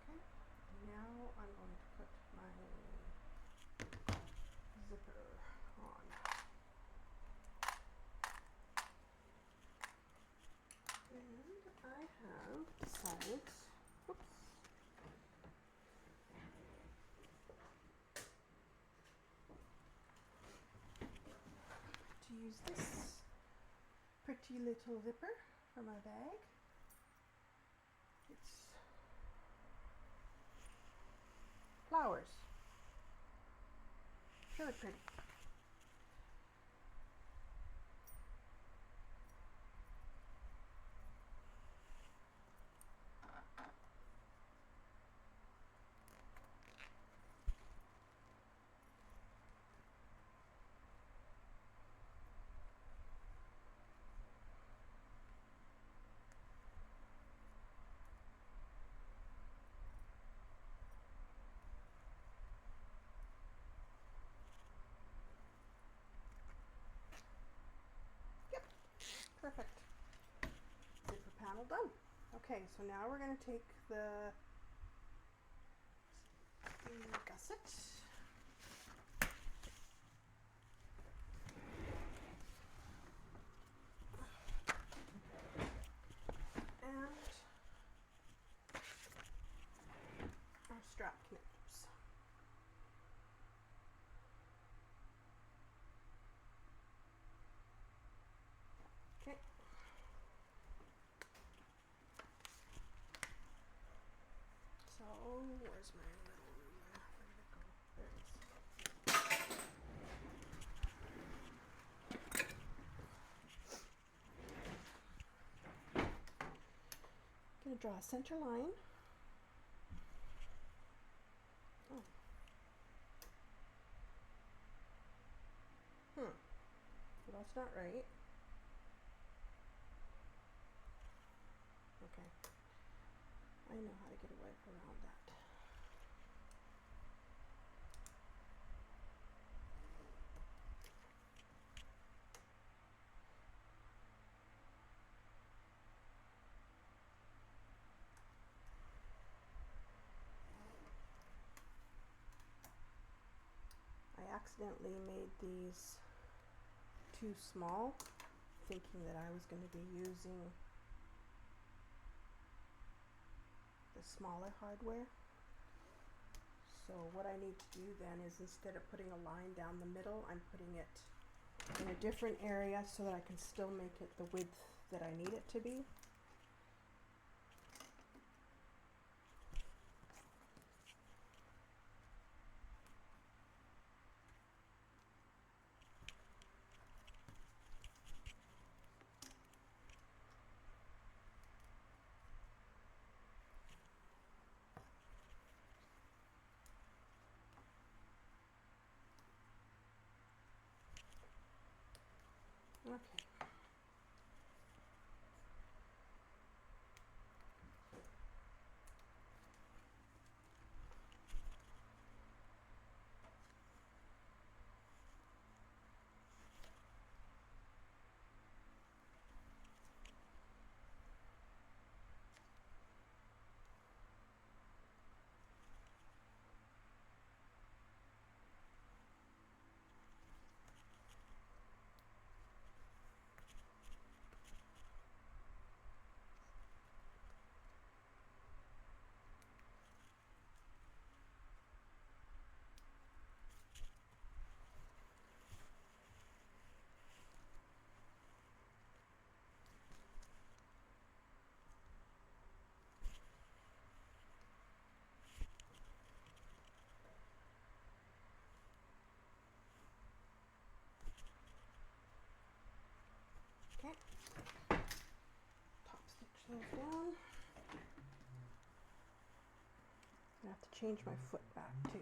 Okay, now I'm going to put my zipper on. And I have decided, oops, to use this pretty little zipper for my bag. It's flowers. Really pretty. Perfect. Zipper panel done. Okay, so now we're going to take the gusset. And our strap connectors. Okay. So, where's my little ruler? Where did it go? There it is. I'm going to draw a center line. Oh. Well, that's not right. Okay. I know how to get away around that. I accidentally made these too small, thinking that I was going to be using the smaller hardware. So what I need to do then is, instead of putting a line down the middle, I'm putting it in a different area so that I can still make it the width that I need it to be. Okay. Okay. Top stitch those down. I have to change my foot back too.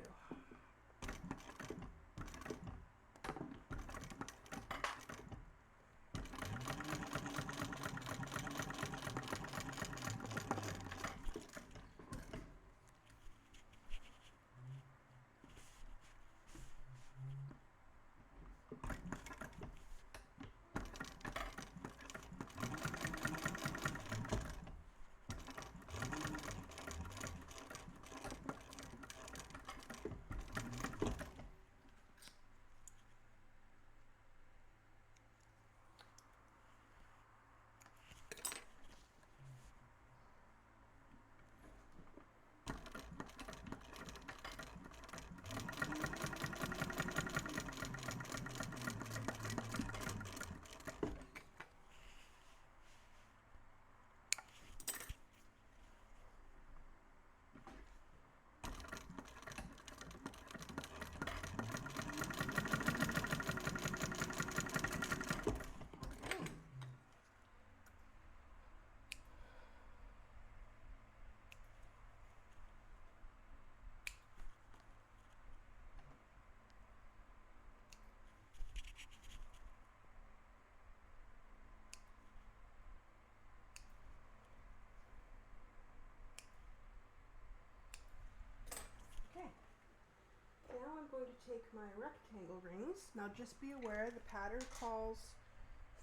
Now I'm going to take my rectangle rings. Now just be aware the pattern calls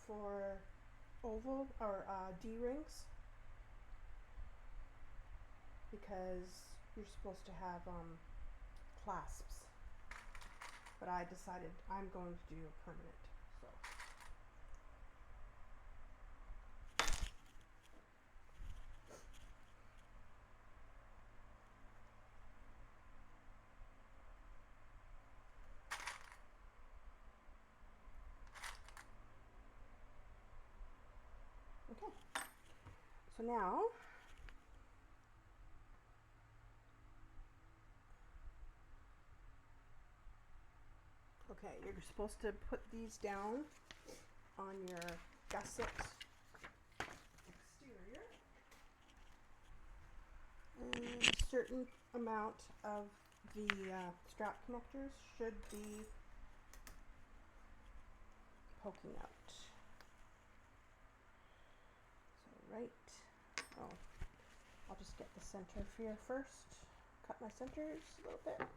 for oval or D rings. because you're supposed to have clasps. But I decided I'm going to do a permanent. So. Okay. So now you're supposed to put these down on your gusset exterior. And a certain amount of the strap connectors should be poking out. So I'll just get the center here first. Cut my centers a little bit.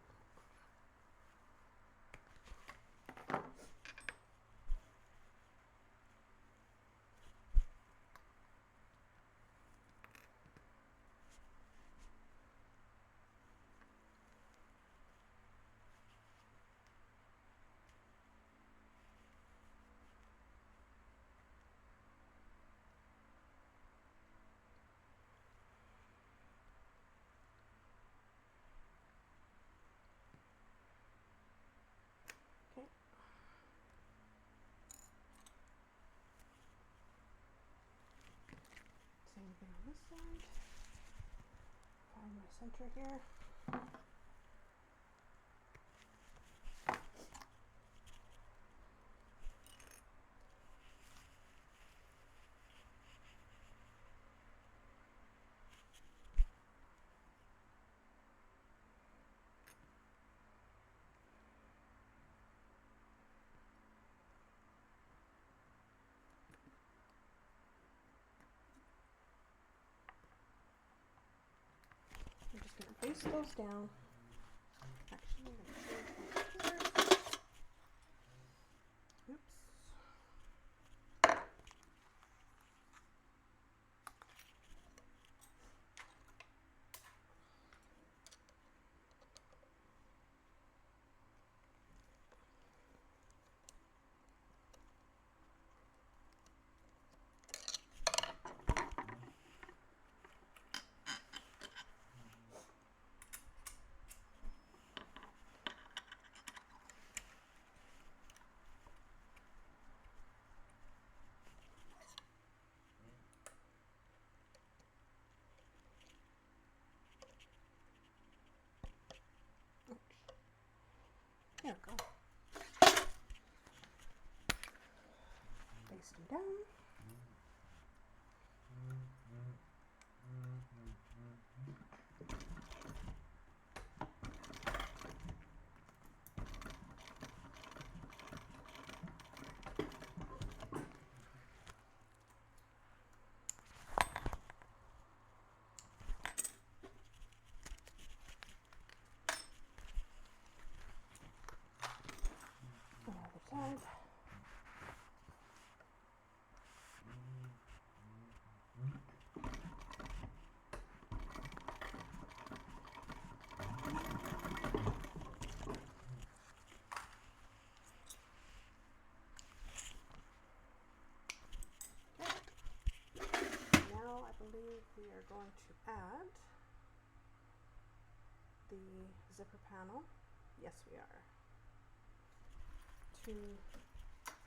Same thing on this side. Find my center here. I'm just going to face those down. Actually, I'm going to change my scissors. Oops. There we go. Place them down. Side. Now I believe we are going to add the zipper panel. Yes, we are. To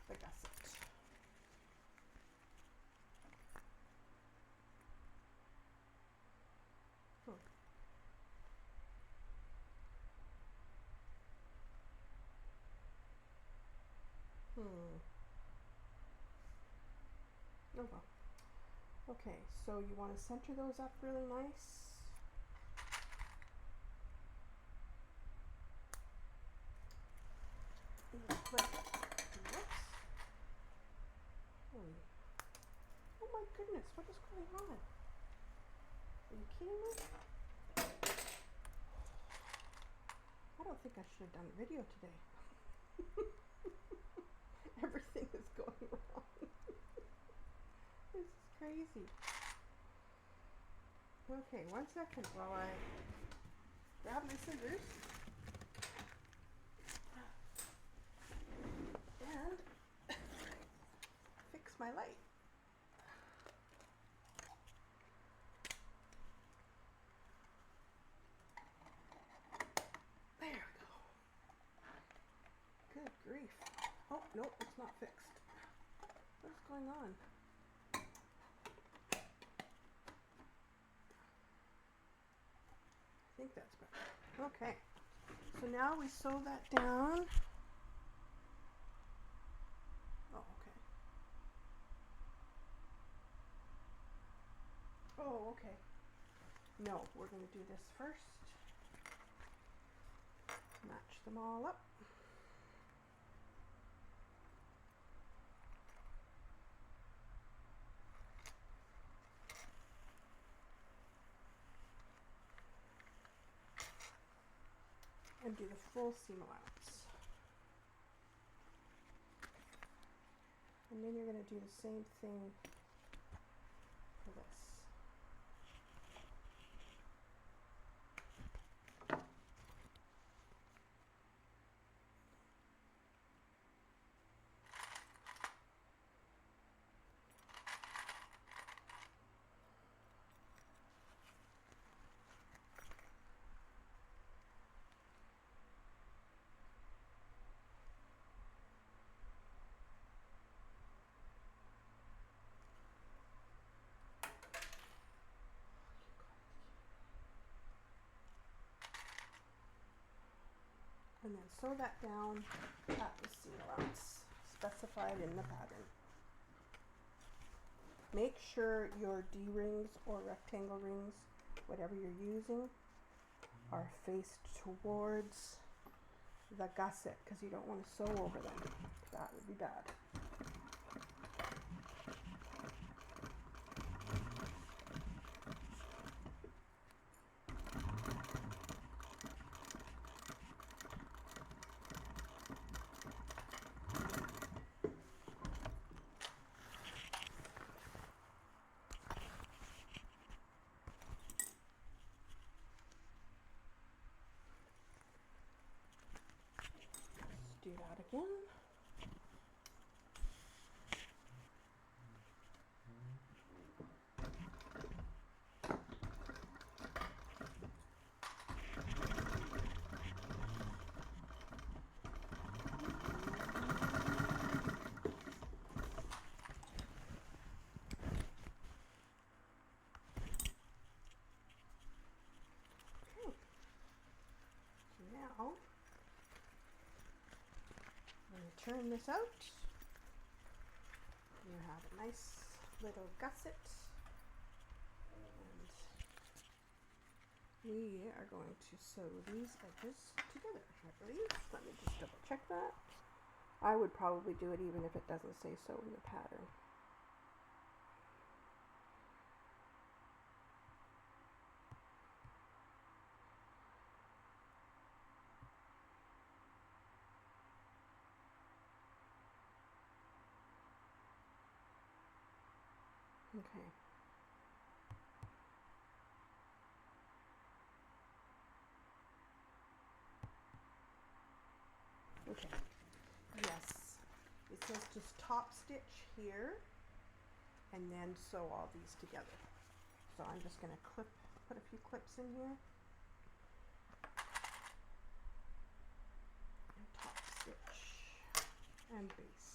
the gusset. Oh well. Okay, so you want to center those up really nice. Oh my goodness, what is going on? Are you kidding me? I don't think I should have done a video today. Everything is going wrong. This is crazy. Okay, 1 second while I grab my scissors and fix my light. There we go. Good grief. Oh, nope, it's not fixed. What's going on? I think that's better. Okay, so now we sew that down. Oh, okay. Oh, okay. No, we're going to do this first. Match them all up. And do the full seam allowance. And then you're going to do the same thing for this. And then sew that down at the seam allowance specified in the pattern. Make sure your D-rings or rectangle rings, whatever you're using, are faced towards the gusset because you don't want to sew over them. That would be bad. Do that again. Okay. So now when you turn this out, you have a nice little gusset, and we are going to sew these edges together, I believe. Let me just double check that. I would probably do it even if it doesn't say so in the pattern. Okay. Okay. Yes. It says just top stitch here and then sew all these together. So I'm just going to put a few clips in here. And top stitch and baste.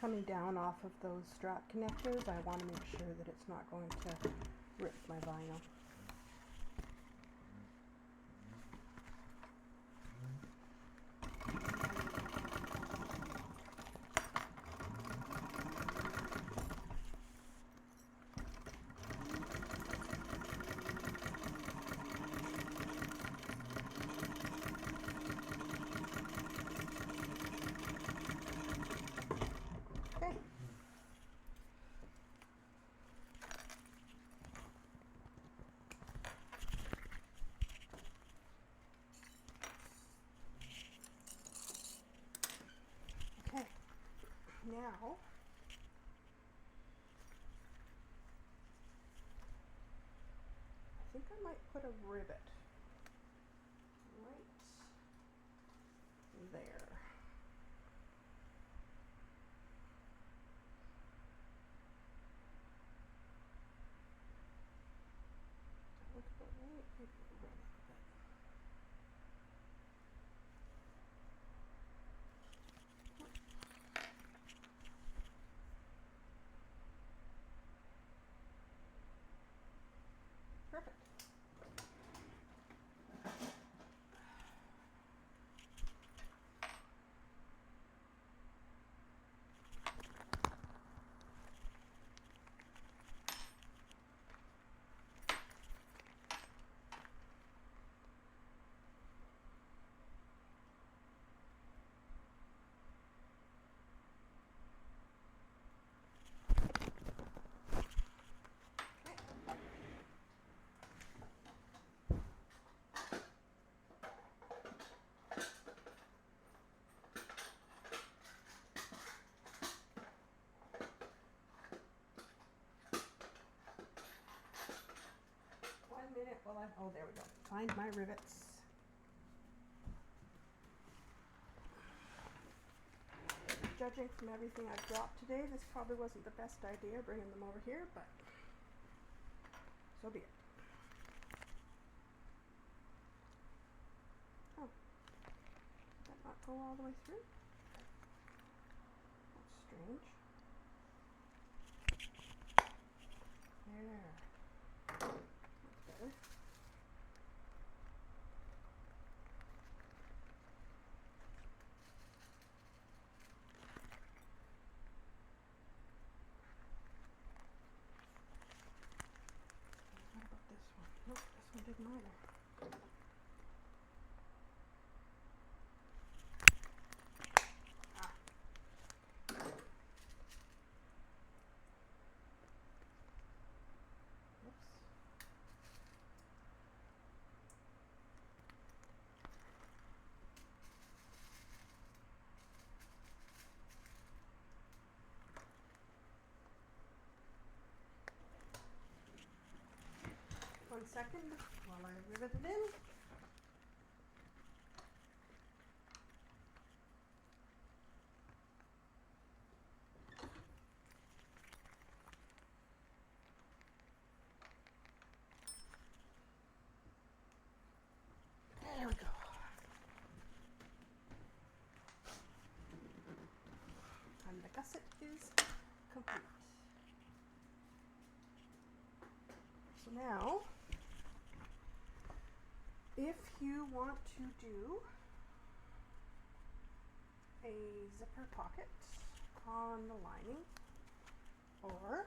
coming down off of those strap connectors, I want to make sure that it's not going to rip my vinyl. Now, I think I might put a rivet right there. That looks about right. Maybe a little bit. Perfect. Oh, there we go. Find my rivets. Judging from everything I've dropped today, this probably wasn't the best idea bringing them over here, but so be it. Oh, did that not go all the way through? That's strange. There. That's better. What about this one? Nope, this one didn't either. One second while I rivet it in. There we go. And the gusset is complete. So now, if you want to do a zipper pocket on the lining or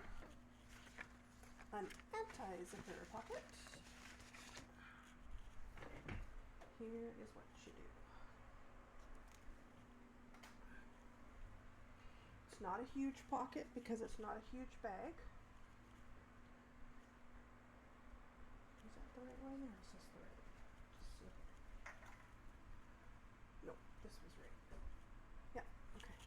an anti-zipper pocket, here is what you do. It's not a huge pocket because it's not a huge bag. Is that the right one or is this the right one? Just see. Nope, this was right. Yeah, okay.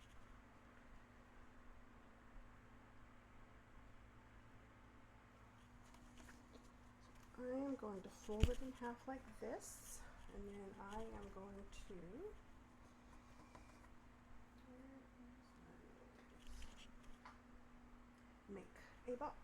So I am going to fold it in half like this, and then I am going to make a box.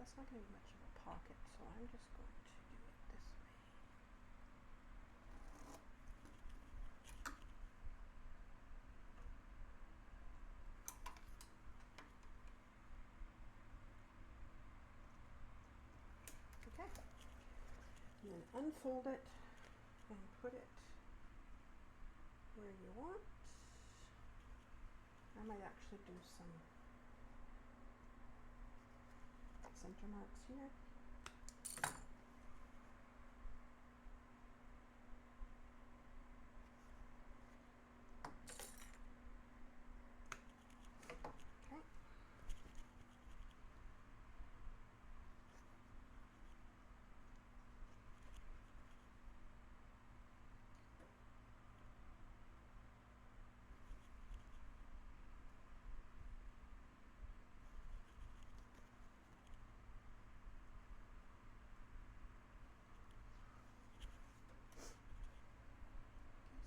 that's not going to be much of a pocket, so I'm just going to do it this way. Okay, and then unfold it and put it where you want. I might actually do some center marks here. Okay.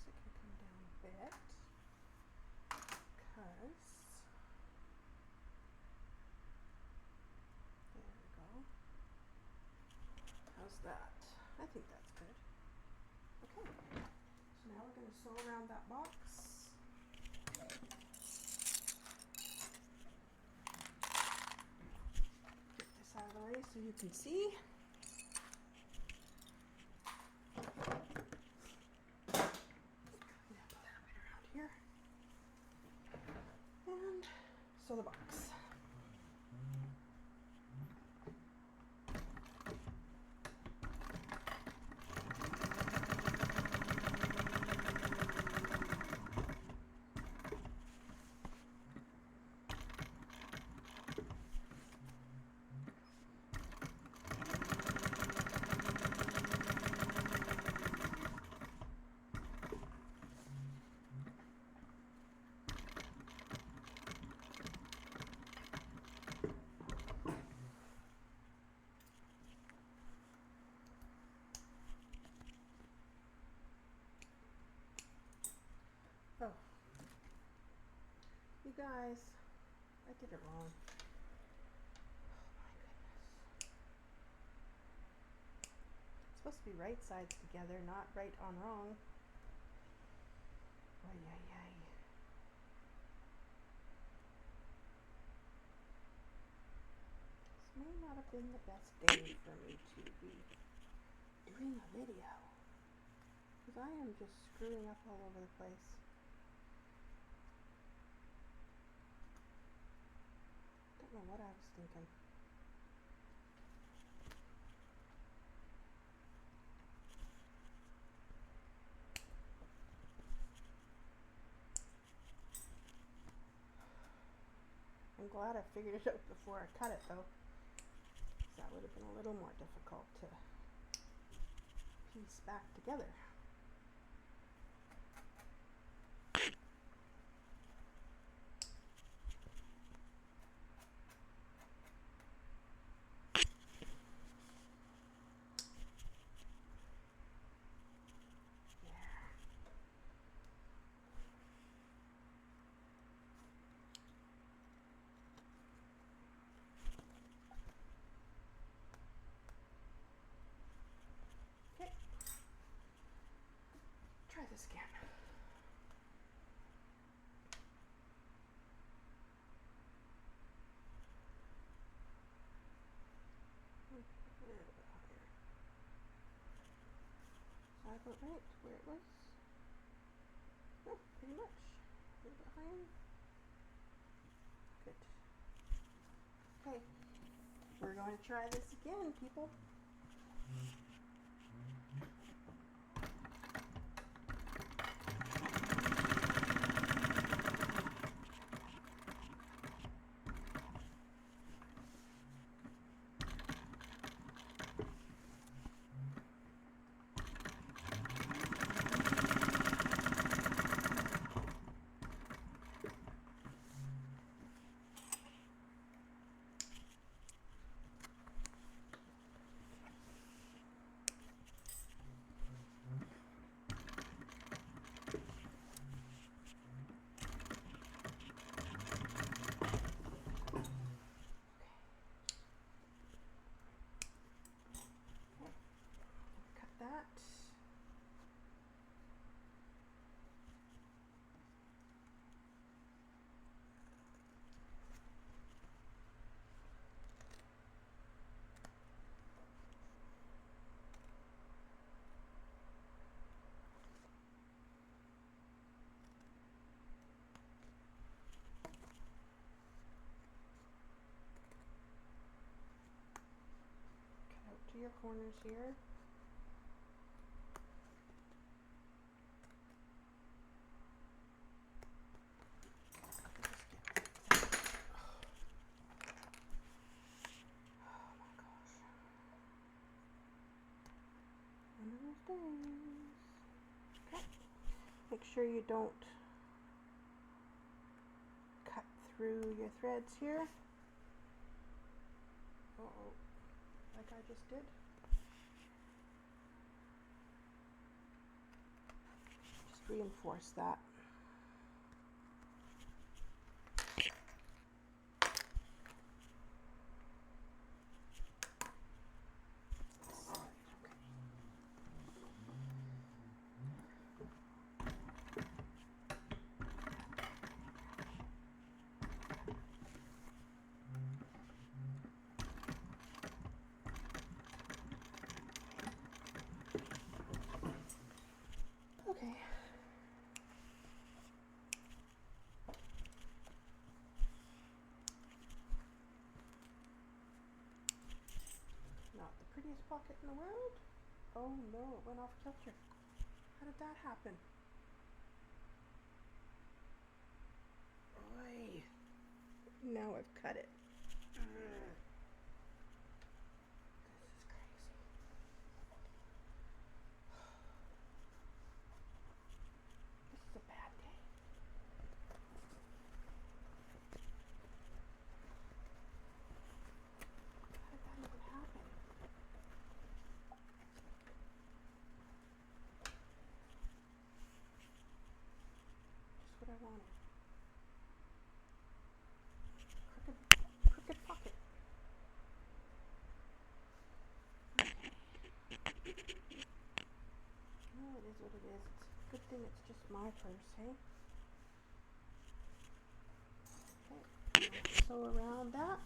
So it can come down a bit because there we go. How's that? I think that's good. Okay, so now we're going to sew around that box. Get this out of the way so you can see. Here and sew the box. Oh, you guys, I did it wrong. Oh my goodness. It's supposed to be right sides together, not right on wrong. Ay, ay, ay. This may not have been the best day for me to be doing a video, because I am just screwing up all over the place. Don't know what I was thinking. I'm glad I figured it out before I cut it though, because that would have been a little more difficult to piece back together. Okay, try this again. A little bit higher. So I went right where it was. Oh, pretty much. A little bit higher. Good. Okay, we're going to try this again, people. corners here. Oh my gosh. One of those days. Okay. Make sure you don't cut through your threads here. Uh-oh. Like I just did. Just reinforce that. Okay. Not the prettiest pocket in the world. Oh no, it went off kilter. How did that happen? Oy. Now I've cut it. This is crazy. This is a bad day. How did that even happen? Just what I wanted. Crooked pocket. Oh, it is what it is. It's a good thing it's just my purse, hey? Okay, sew around that.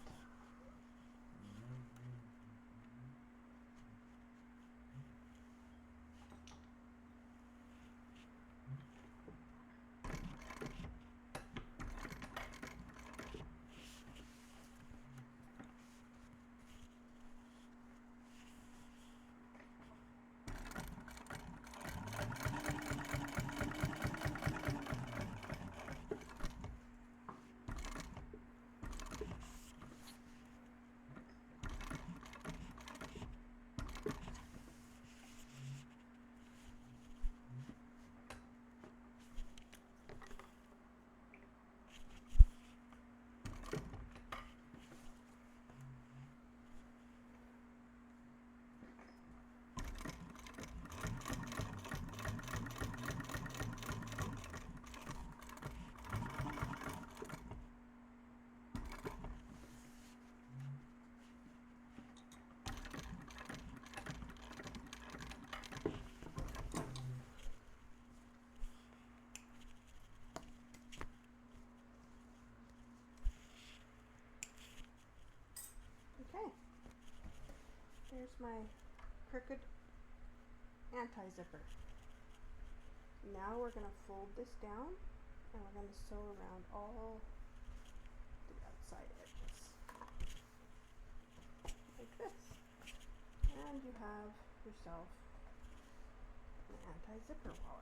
Okay, there's my crooked anti-zipper. Now we're going to fold this down and we're going to sew around all the outside edges like this. And you have yourself an anti-zipper wallet.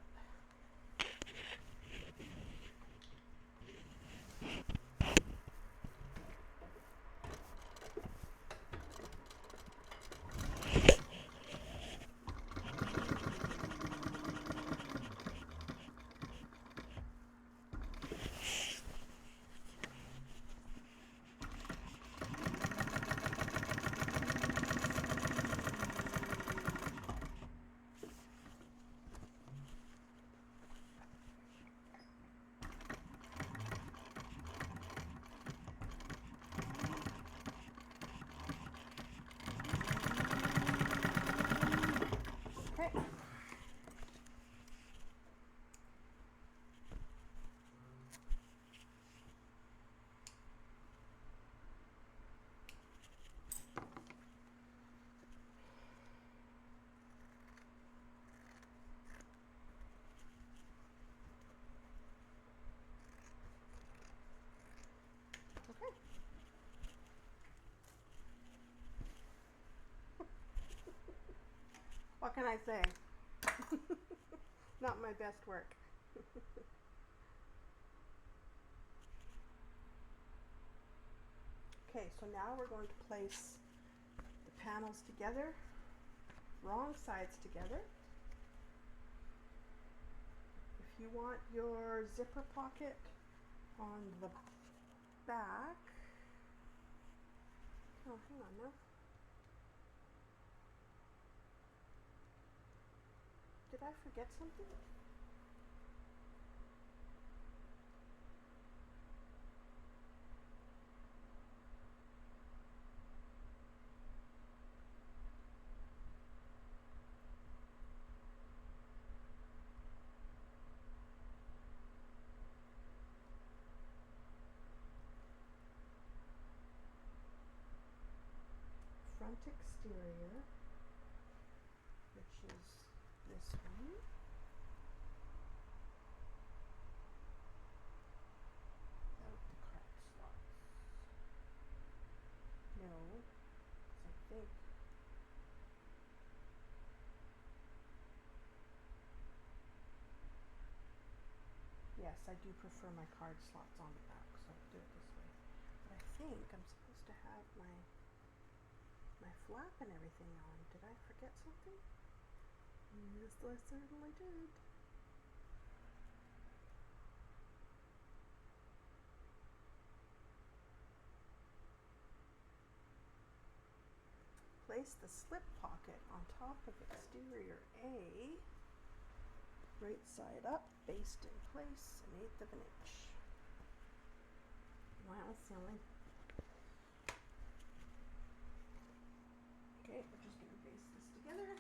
What can I say? Not my best work. Okay, so now we're going to place the panels together, wrong sides together. If you want your zipper pocket on the back, oh, hang on now. Did I forget something? Front exterior, which is this one. Without the card slots. No, I think. Yes, I do prefer my card slots on the back, so I'll do it this way. But I think I'm supposed to have my flap and everything on. Did I forget something? Yes, I certainly did. Place the slip pocket on top of exterior A, right side up, based in place, 1/8 of an inch. Wow, silly. Okay, we're just going to baste this together.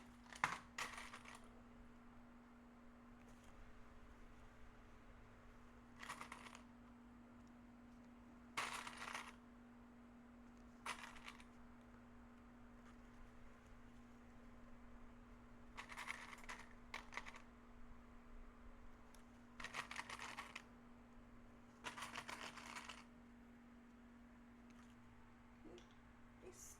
Baste.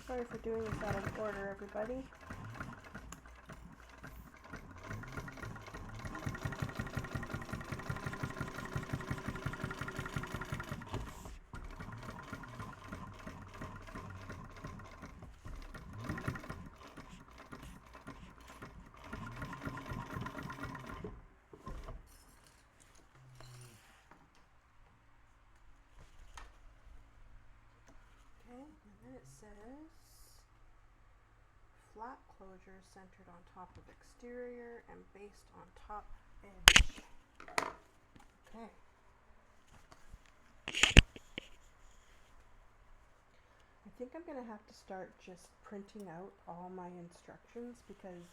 Sorry for doing this out of order, everybody. Okay, and then it says flap closure centered on top of exterior and based on top edge. Okay. I think I'm going to have to start just printing out all my instructions, because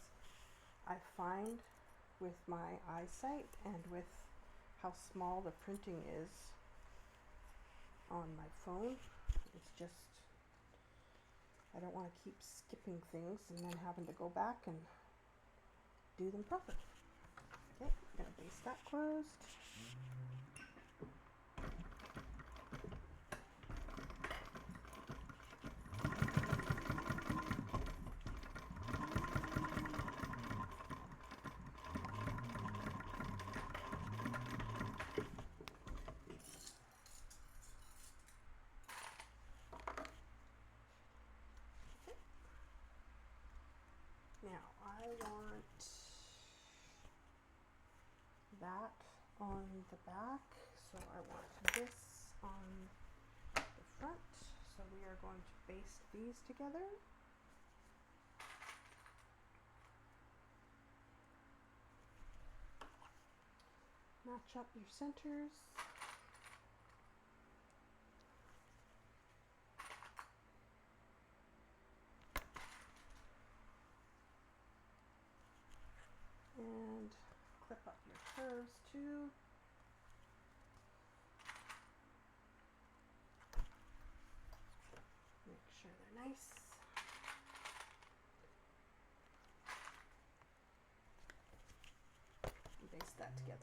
I find with my eyesight and with how small the printing is on my phone, it's just, I don't want to keep skipping things and then having to go back and do them properly. Okay, I'm going to baste that closed. Now I want that on the back, so I want this on the front. So we are going to baste these together. Match up your centers. And clip up your curves too. Make sure they're nice. adjust that together.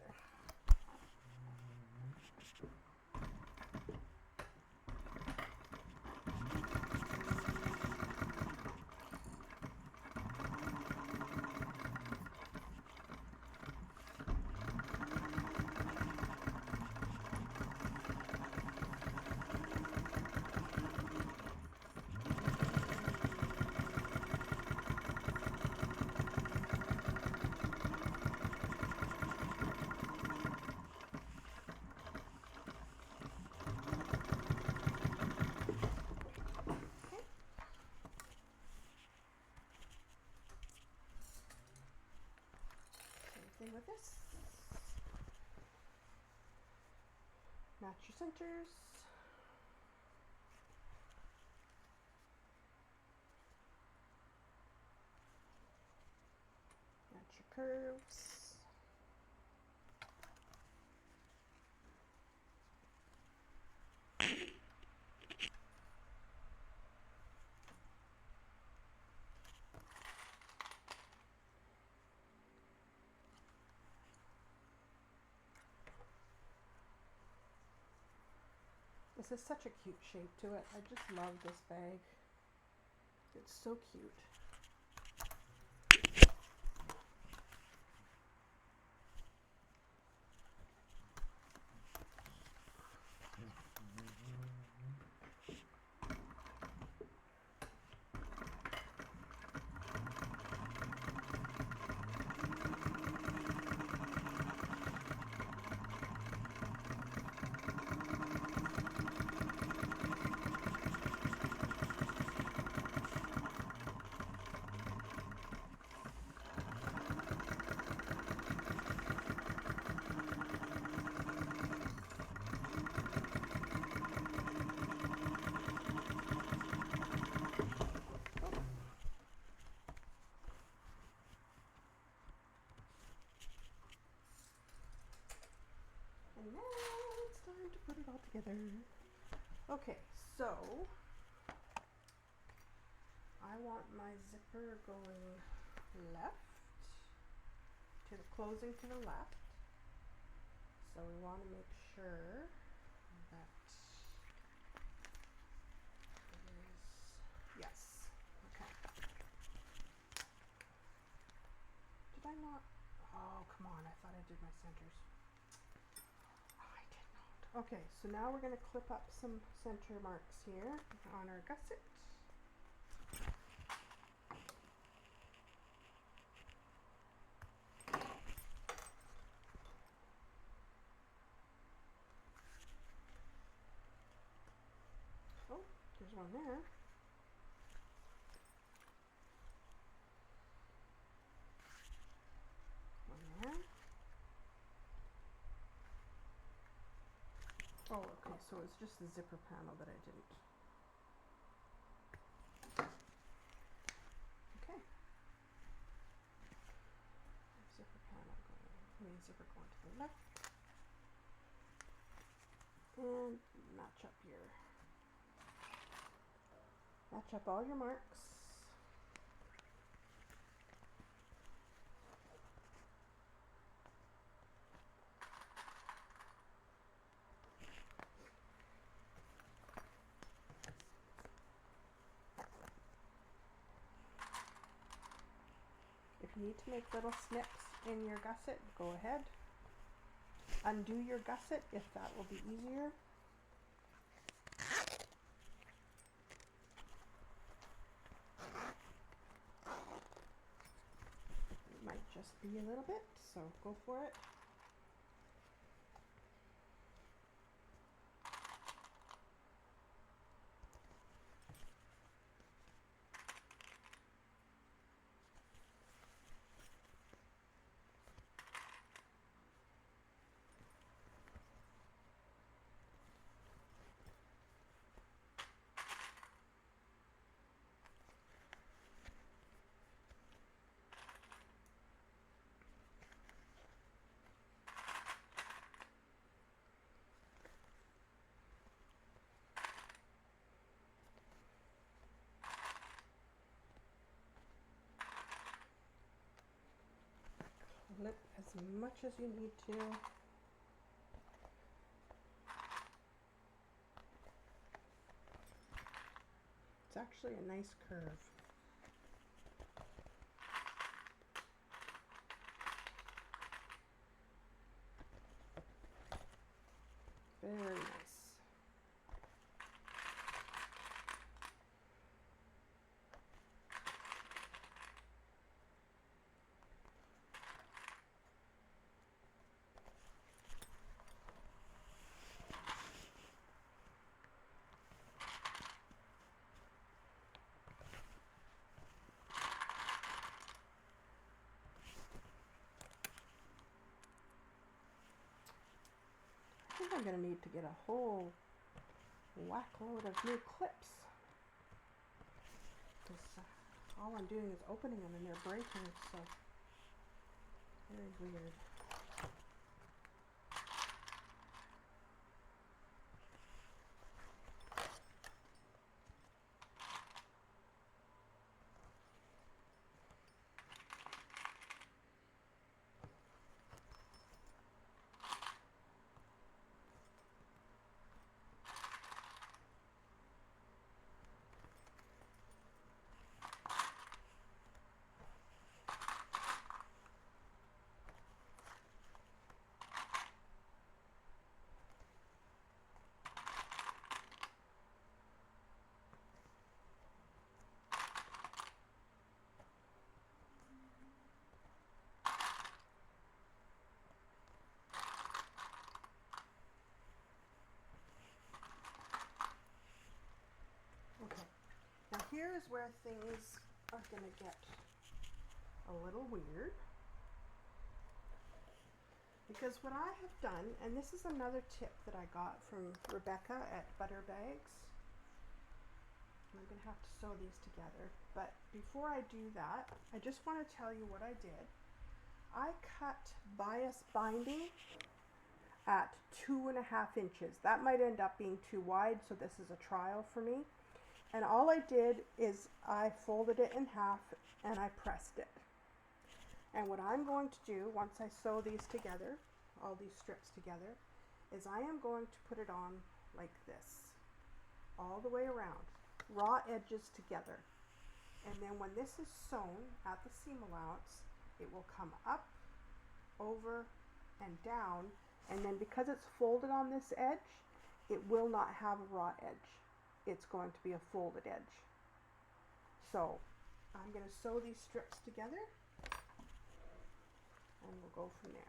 With this, match your centers, match your curves. This is such a cute shape to it. I just love this bag. It's so cute. And now it's time to put it all together. Okay, so I want my zipper going left to the closing to the left. So we want to make sure that it is, yes, okay. Did I not? Oh, come on, I thought I did my centers. I did not. Okay, so now we're going to clip up some center marks here on our gusset. Oh, there's one there. One there. Oh, okay, so it's just the zipper panel that I didn't. Okay. Zipper panel going, zipper going to the left. And match up all your marks. If you need to make little snips in your gusset, go ahead. Undo your gusset if that will be easier. It might just be a little bit, so go for it. lip as much as you need to. It's actually a nice curve. Very nice. I think I'm going to need to get a whole whack load of new clips. Because all I'm doing is opening them and they're breaking, so very weird. Okay, now here's where things are going to get a little weird. Because what I have done, and this is another tip that I got from Rebecca at Butter Bags. I'm going to have to sew these together. But before I do that, I just want to tell you what I did. I cut bias binding at 2.5 inches. That might end up being too wide, so this is a trial for me. And all I did is I folded it in half and I pressed it. And what I'm going to do once I sew these together, all these strips together, is I am going to put it on like this, all the way around, raw edges together. And then when this is sewn at the seam allowance, it will come up, over, and down. And then because it's folded on this edge, it will not have a raw edge. It's going to be a folded edge. So I'm going to sew these strips together and we'll go from there.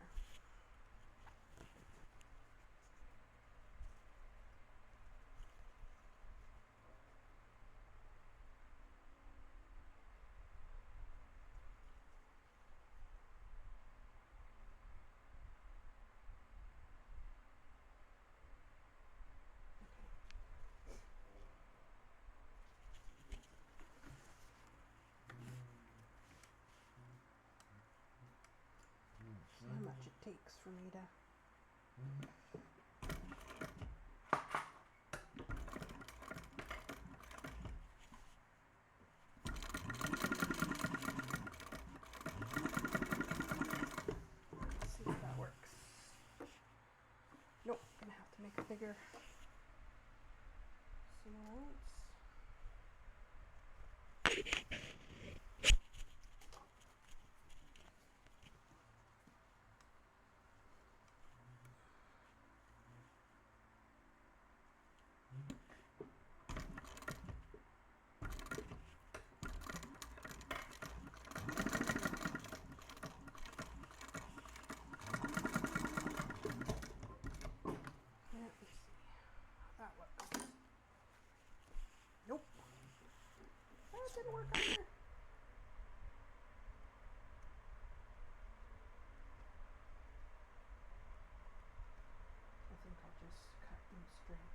See how much it takes for me to see if that works. Nope, I'm gonna have to make a bigger seam allowance. Let's see how that works. Nope. That didn't work either. I think I'll just cut them straight.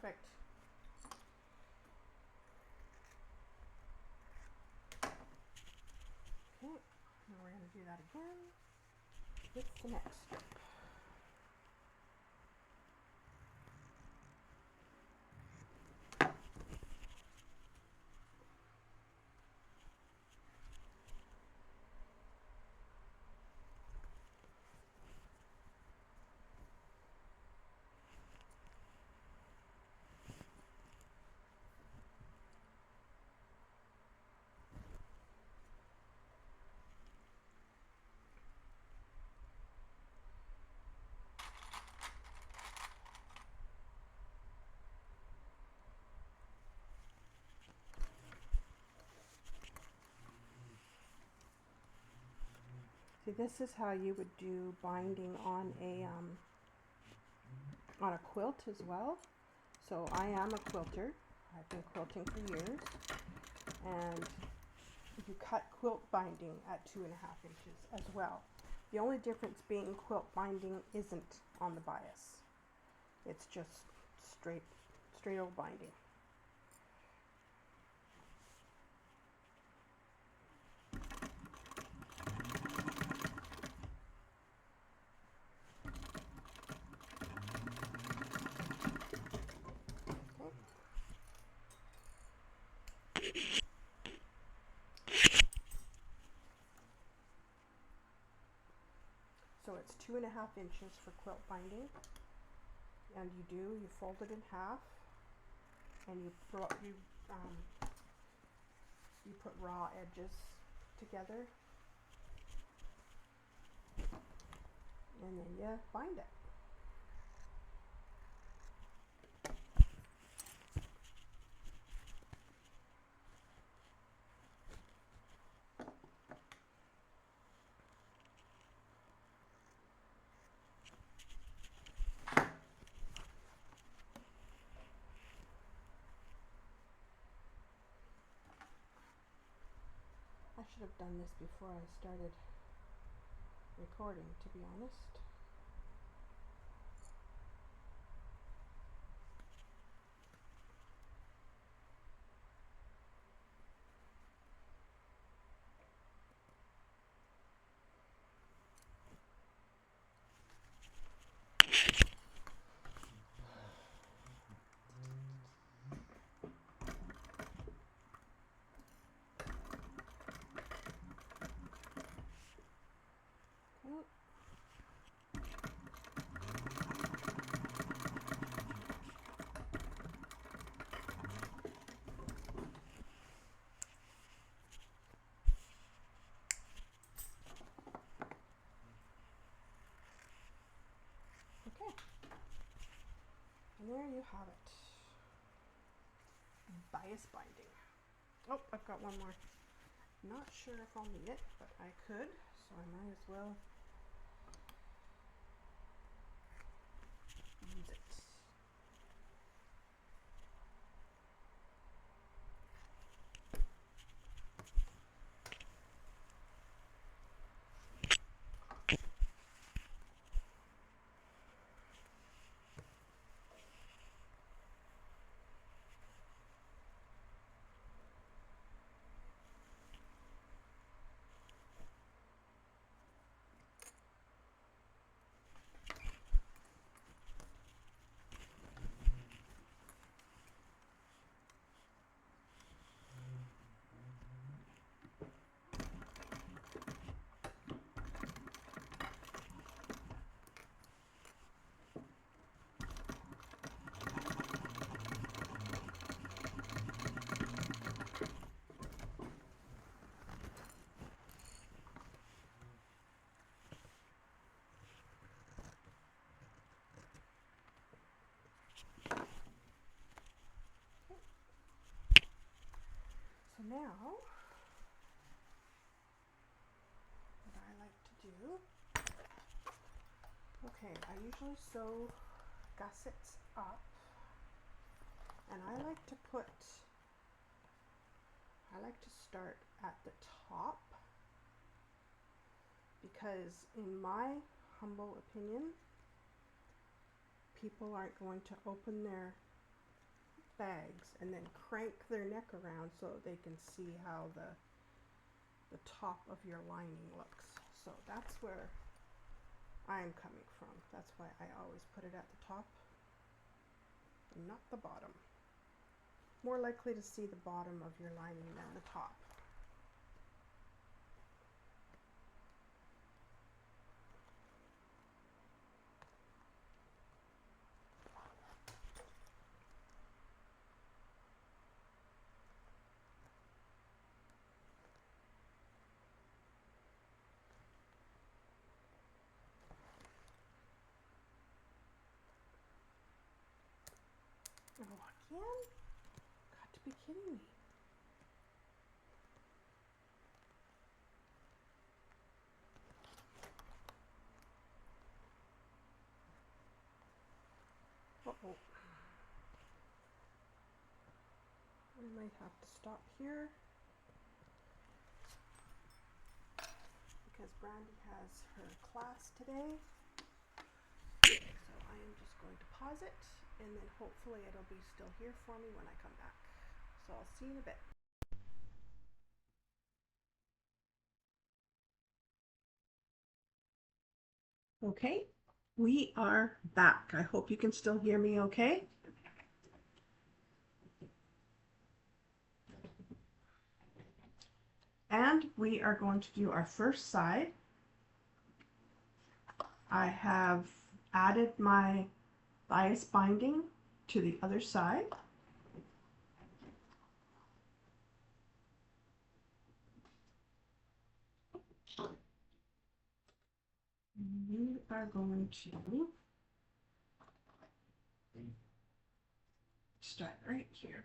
Perfect. Okay, now we're going to do that again with the next strip. See, this is how you would do binding on a quilt as well. So I am a quilter. I've been quilting for years, and you cut quilt binding at 2.5 inches as well. The only difference being quilt binding isn't on the bias. It's just straight old binding. So it's 2.5 inches for quilt binding, and you fold it in half, and you put raw edges together, and then you bind it. I should have done this before I started recording, to be honest. Okay, and there you have it. Bias binding. Oh, I've got one more. Not sure if I'll need it, but I could, so I might as well use it. So now, what I like to do, okay, I usually sew gussets up, and I like to start at the top, because in my humble opinion, people aren't going to open their bags and then crank their neck around so they can see how the top of your lining looks. So that's where I'm coming from. That's why I always put it at the top and not the bottom. More likely to see the bottom of your lining than the top. Oh, again? Got to be kidding me. Uh-oh. I might have to stop here because Brandy has her class today. So I am just going to pause it and then hopefully it'll be still here for me when I come back. So I'll see you in a bit. Okay, we are back. I hope you can still hear me okay. And we are going to do our first side. I have added my bias binding to the other side. We are going to start right here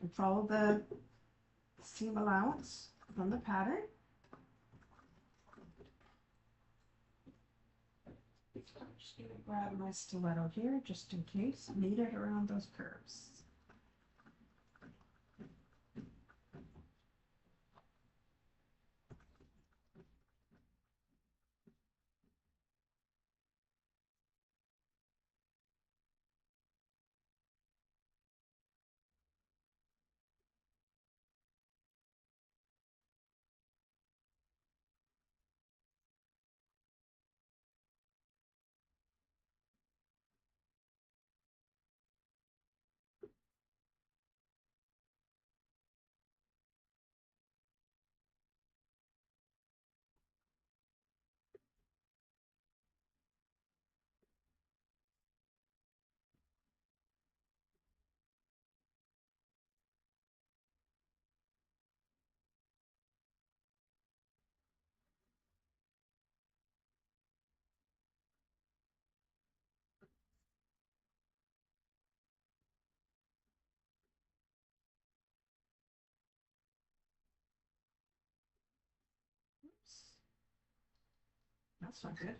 and follow the seam allowance from the pattern. I'm just going to grab my stiletto here just in case. Need it around those curves. Oops. That's not good.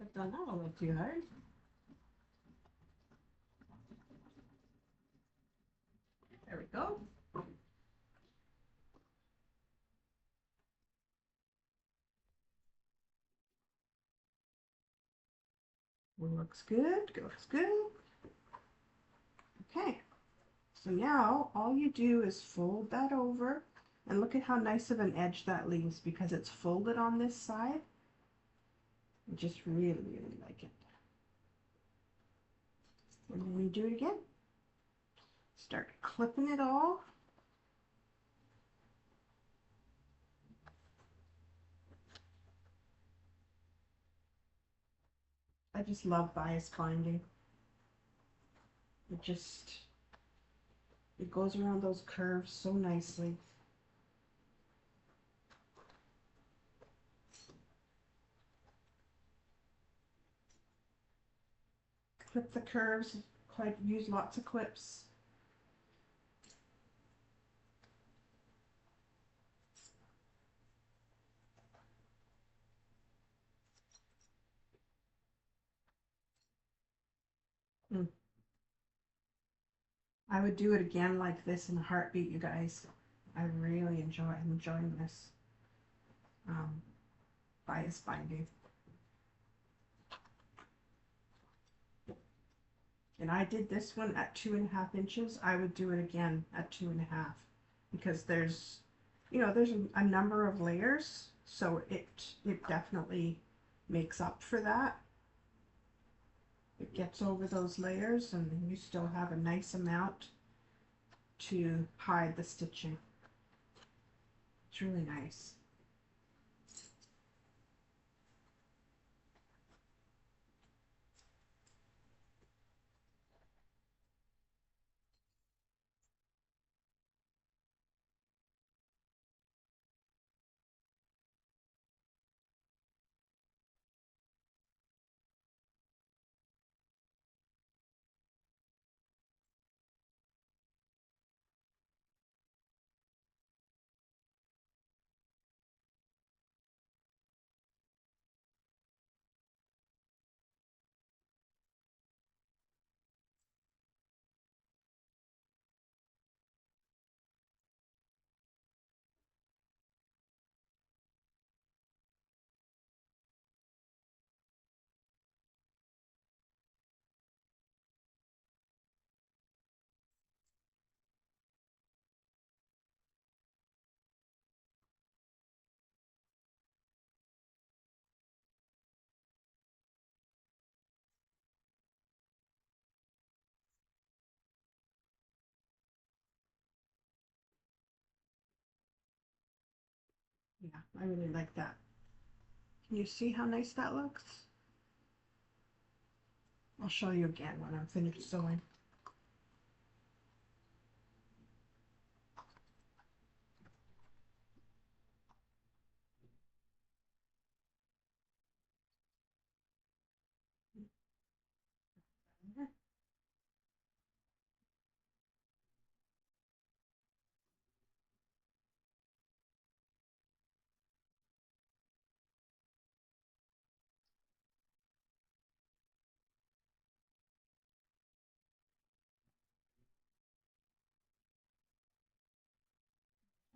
I've done that a little too hard. There we go. Looks good, looks good. Okay, so now all you do is fold that over, and look at how nice of an edge that leaves because it's folded on this side. I just really, really like it. And then we do it again. Start clipping it all. I just love bias binding. It goes around those curves so nicely. Clip the curves, use lots of clips. Mm. I would do it again like this in a heartbeat, you guys. I really enjoying this bias binding. And I did this one at 2.5 inches. I would do it again at 2.5 because there's a number of layers, so it definitely makes up for that. It gets over those layers, and then you still have a nice amount to hide the stitching. It's really nice. Yeah, I really like that. Can you see how nice that looks? I'll show you again when I'm finished sewing.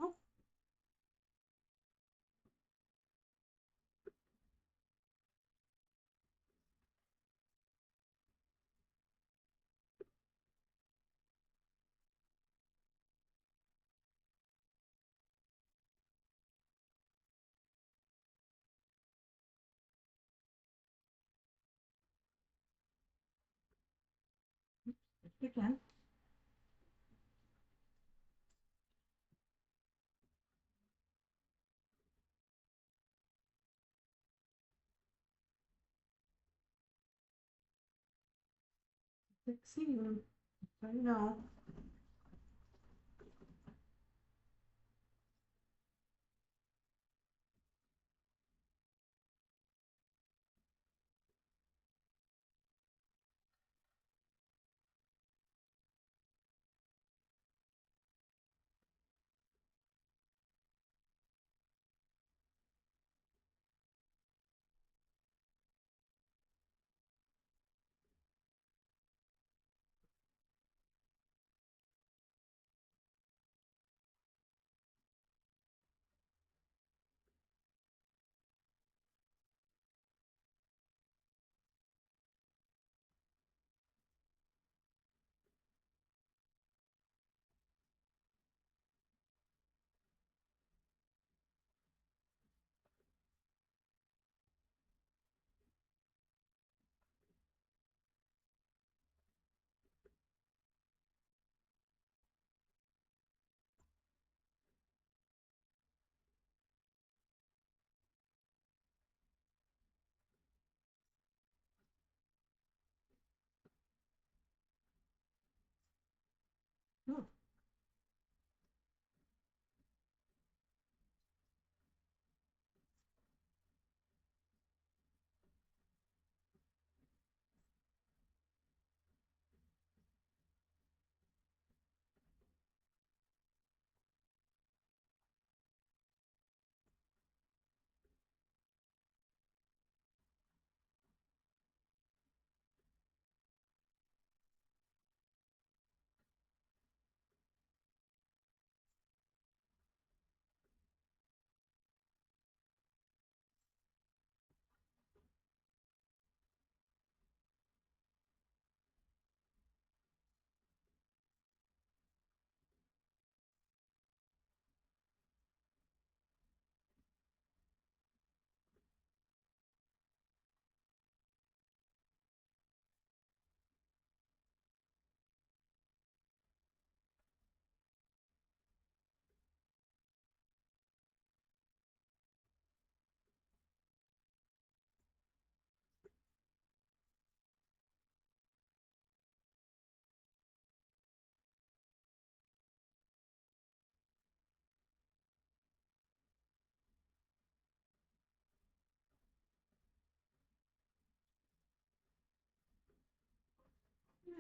Oh, again. Fixing. I know.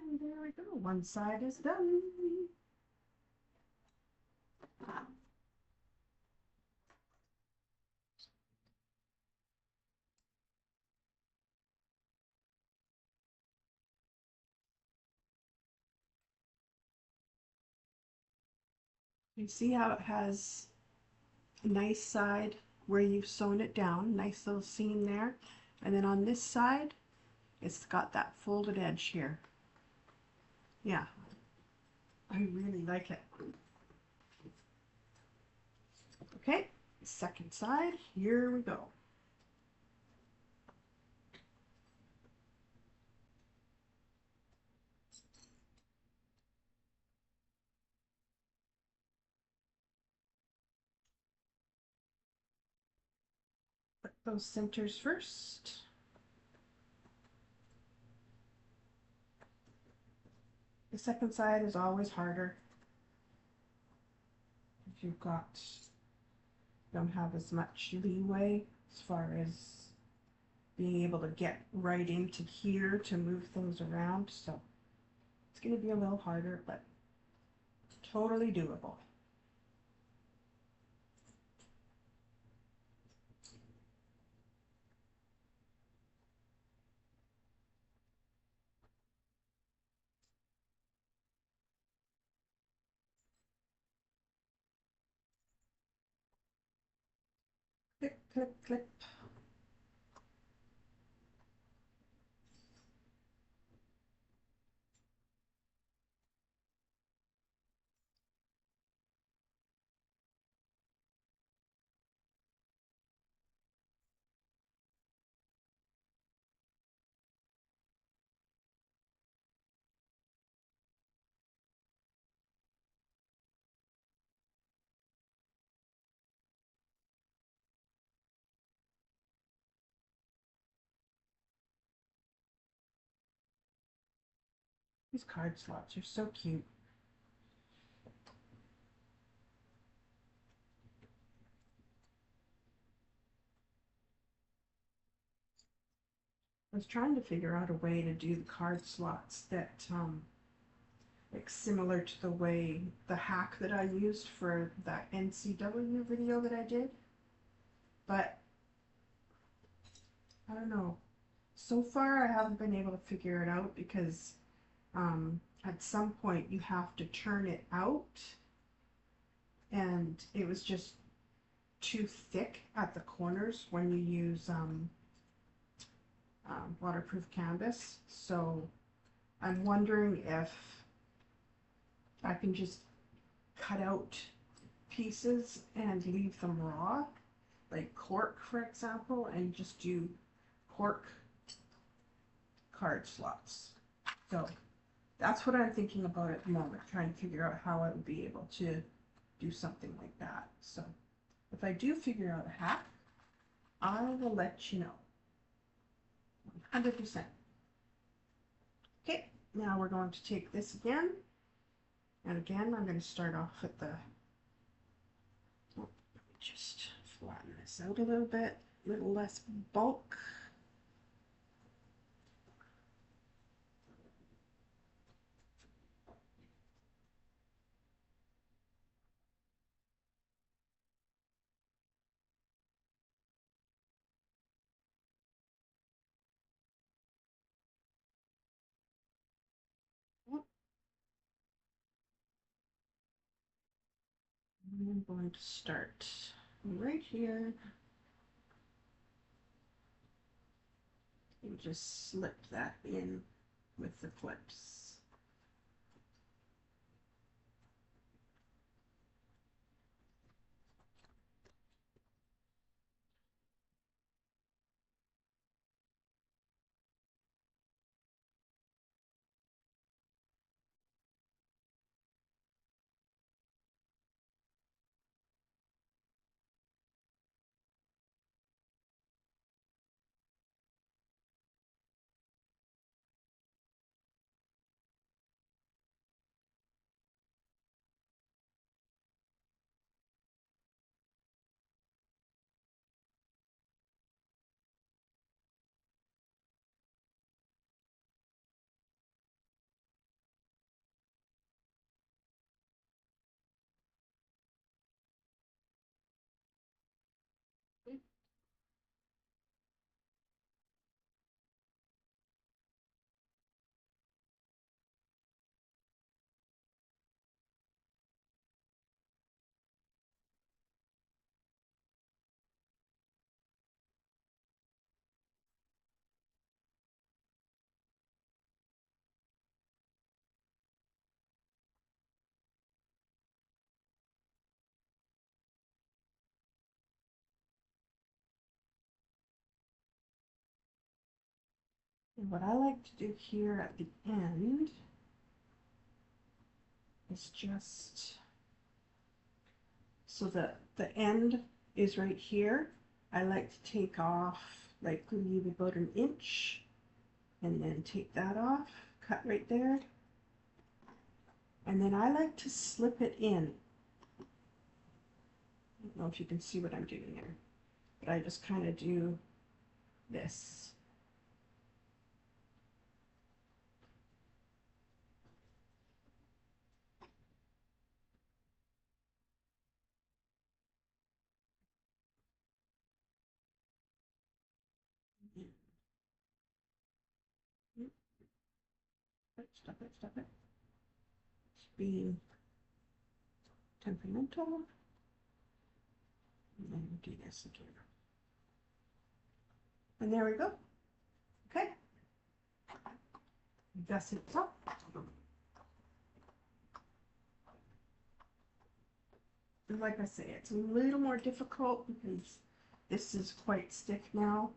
And there we go. One side is done. You see how it has a nice side where you've sewn it down, nice little seam there. And then on this side, it's got that folded edge here. Yeah, I really like it. Okay, second side, here we go. Put those centers first. The second side is always harder. If you've got, don't have as much leeway as far as being able to get right into here to move things around. So it's going to be a little harder, but totally doable. Clip, clip, clip. These card slots are so cute. I was trying to figure out a way to do the card slots that like similar to the way the hack that I used for that NCW video that I did, but I don't know. So far I haven't been able to figure it out because at some point you have to turn it out, and it was just too thick at the corners when you use waterproof canvas. So I'm wondering if I can just cut out pieces and leave them raw, like cork for example, and just do cork card slots. So that's what I'm thinking about at the moment, trying to figure out how I would be able to do something like that. So if I do figure out a hack, I will let you know. 100%. Okay, now we're going to take this again. And again, I'm going to start off at the, just flatten this out a little bit, a little less bulk. I'm going to start right here and just slip that in with the clips. And what I like to do here at the end is just, so the end is right here. I like to take off like maybe about an inch and then take that off, cut right there. And then I like to slip it in. I don't know if you can see what I'm doing there, but I just kind of do this. Stop it, stop it. It's being temperamental. And then do this again. And there we go. Okay. That's it up. Like I say, it's a little more difficult because this is quite stiff now.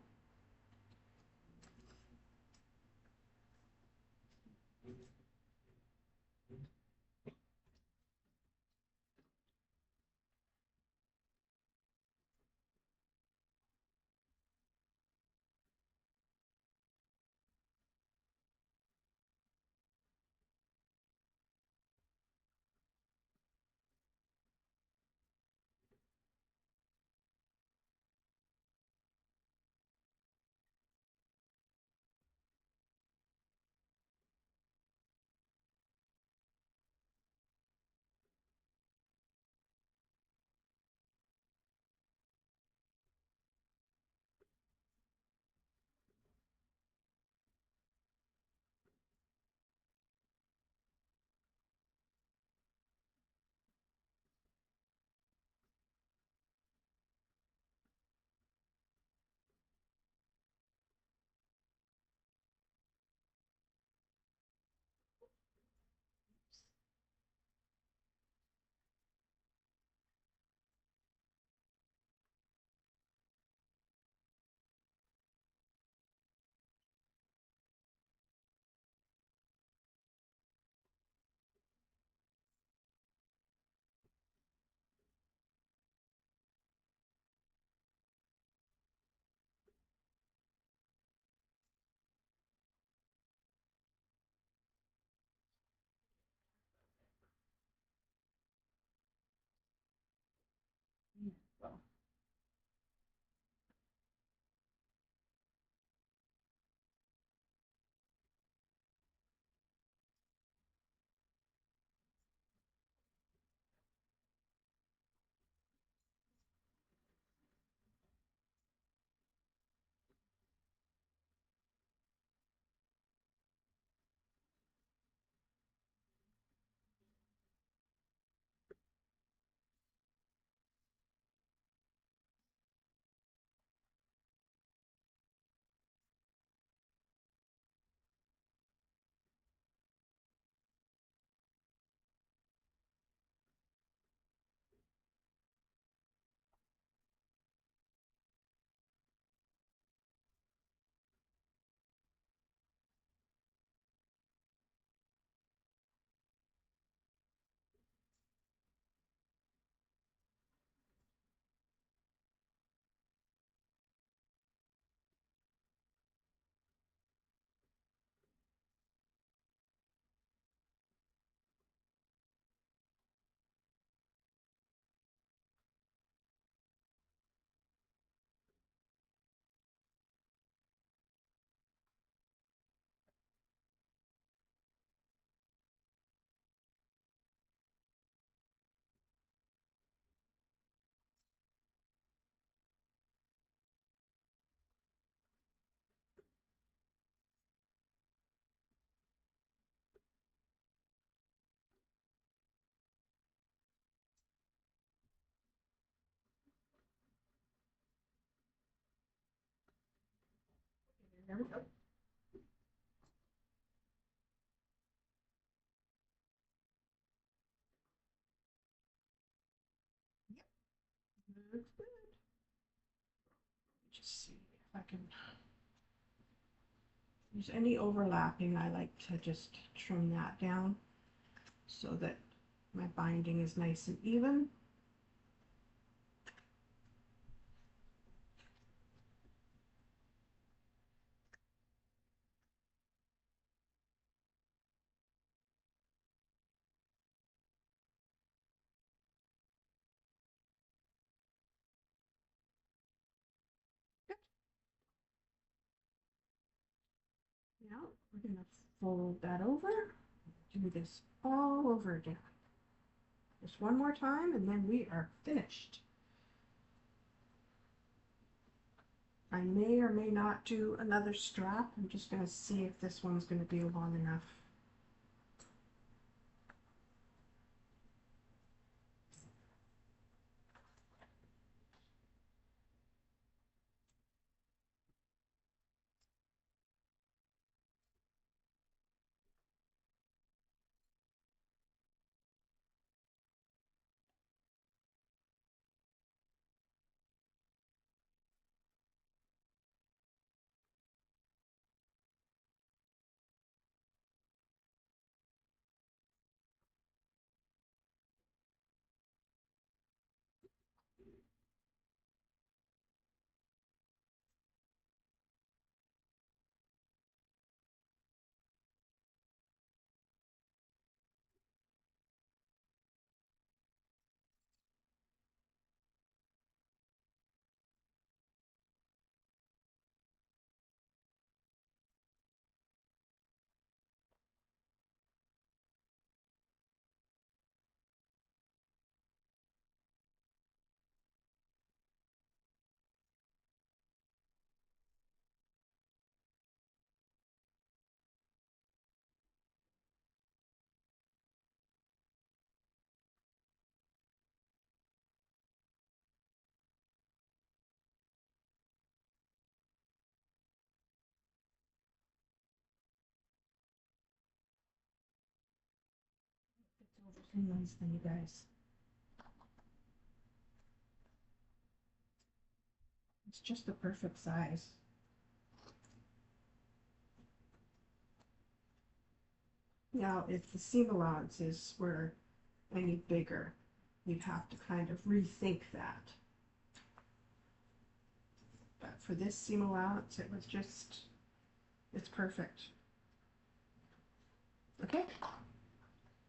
So, there we go. Looks good. Just see if I can. there's any overlapping, I like to just trim that down so that my binding is nice and even. Now we're going to fold that over, do this all over again. Just one more time and then we are finished. I may or may not do another strap. I'm just going to see if this one's going to be long enough. It's over so nicely, you guys. It's just the perfect size. Now, if the seam allowances were any bigger, you'd have to kind of rethink that. But for this seam allowance, it was just, it's perfect. Okay,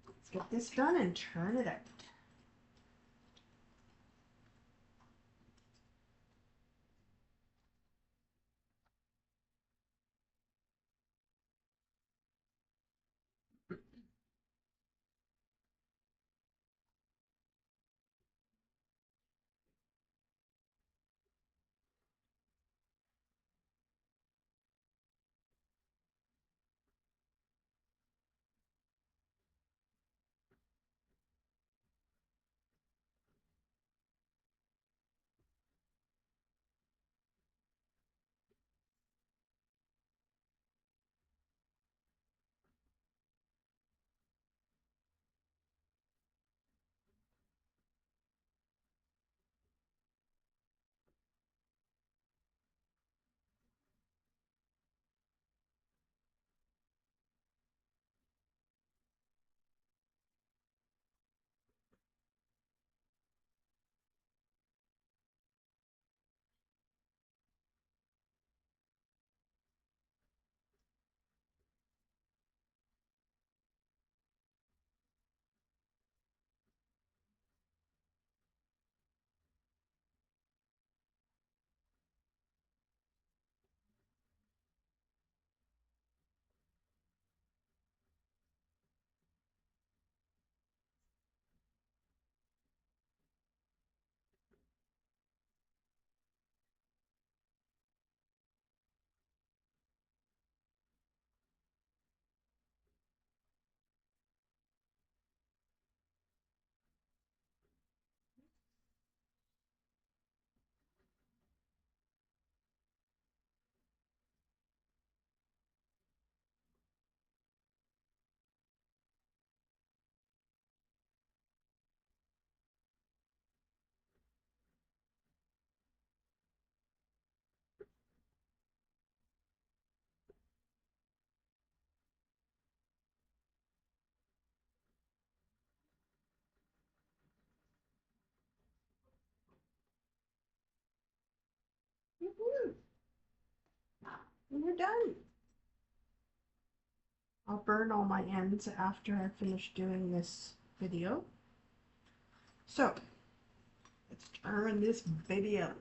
let's get this done and turn it out. And we're done. I'll burn all my ends after I finish doing this video. So, let's turn this baby out.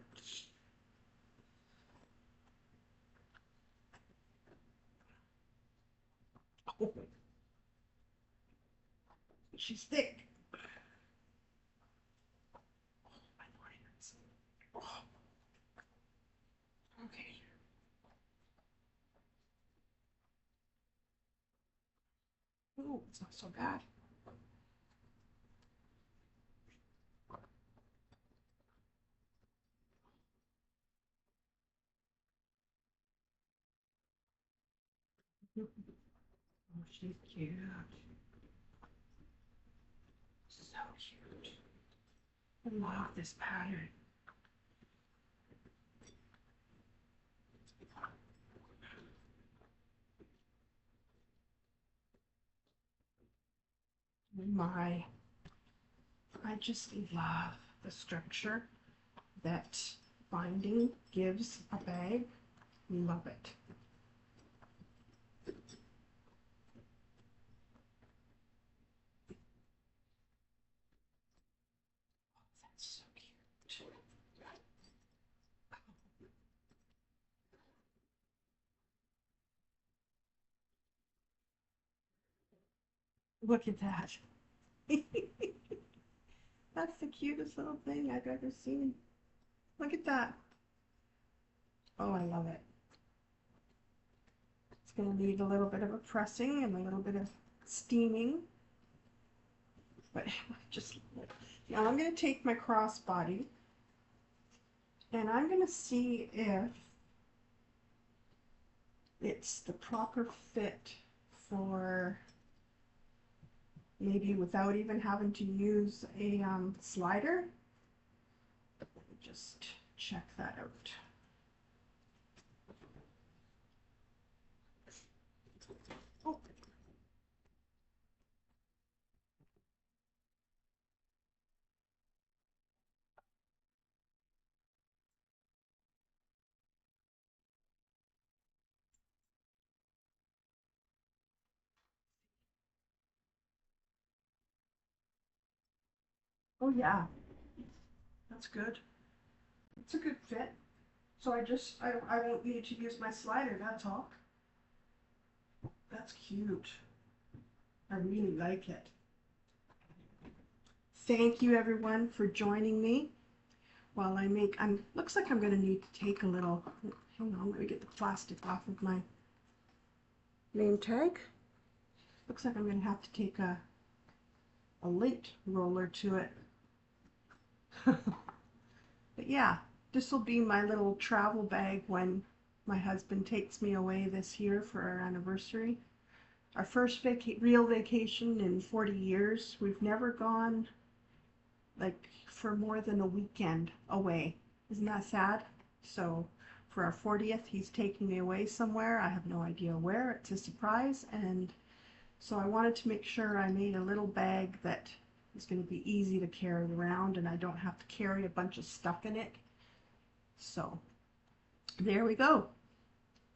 Oh, she's thick. My hands. Oh, okay. Ooh, it's not so bad. Oh, she's cute. So cute. I love this pattern. My, I just love the structure that binding gives a bag. Love it. That's so cute. Look at that. That's the cutest little thing I've ever seen. Look at that. Oh, I love it. It's going to need a little bit of a pressing and a little bit of steaming. But just, now I'm going to take my crossbody and I'm going to see if it's the proper fit for maybe without even having to use a slider. Let me just check that out. Oh. Oh yeah, that's good. It's a good fit. So I won't need to use my slider, that's all. That's cute. I really like it. Thank you everyone for joining me while I make, looks like I'm gonna need to take a little, hang on, let me get the plastic off of my name tag. Looks like I'm gonna have to take a lint roller to it. But yeah, this will be my little travel bag when my husband takes me away this year for our anniversary. Our first real vacation in 40 years. We've never gone like for more than a weekend away. Isn't that sad? So for our 40th, he's taking me away somewhere. I have no idea where. It's a surprise. And so I wanted to make sure I made a little bag that is going to be easy to carry around and I don't have to carry a bunch of stuff in it. So there we go.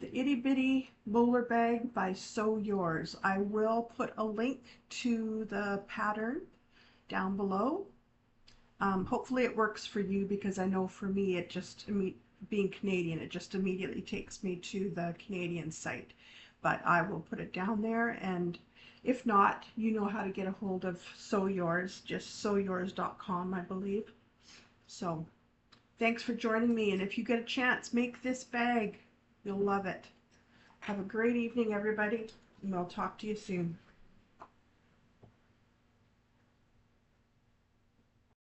The Itty Bitty Bowler Bag by Sew Yours. I will put a link to the pattern down below. Hopefully it works for you because I know for me it just, being Canadian, it just immediately takes me to the Canadian site. But I will put it down there, and if not, you know how to get a hold of Sew Yours, just sewyours.com, I believe. So thanks for joining me, and if you get a chance, make this bag. You'll love it. Have a great evening, everybody, and I'll talk to you soon.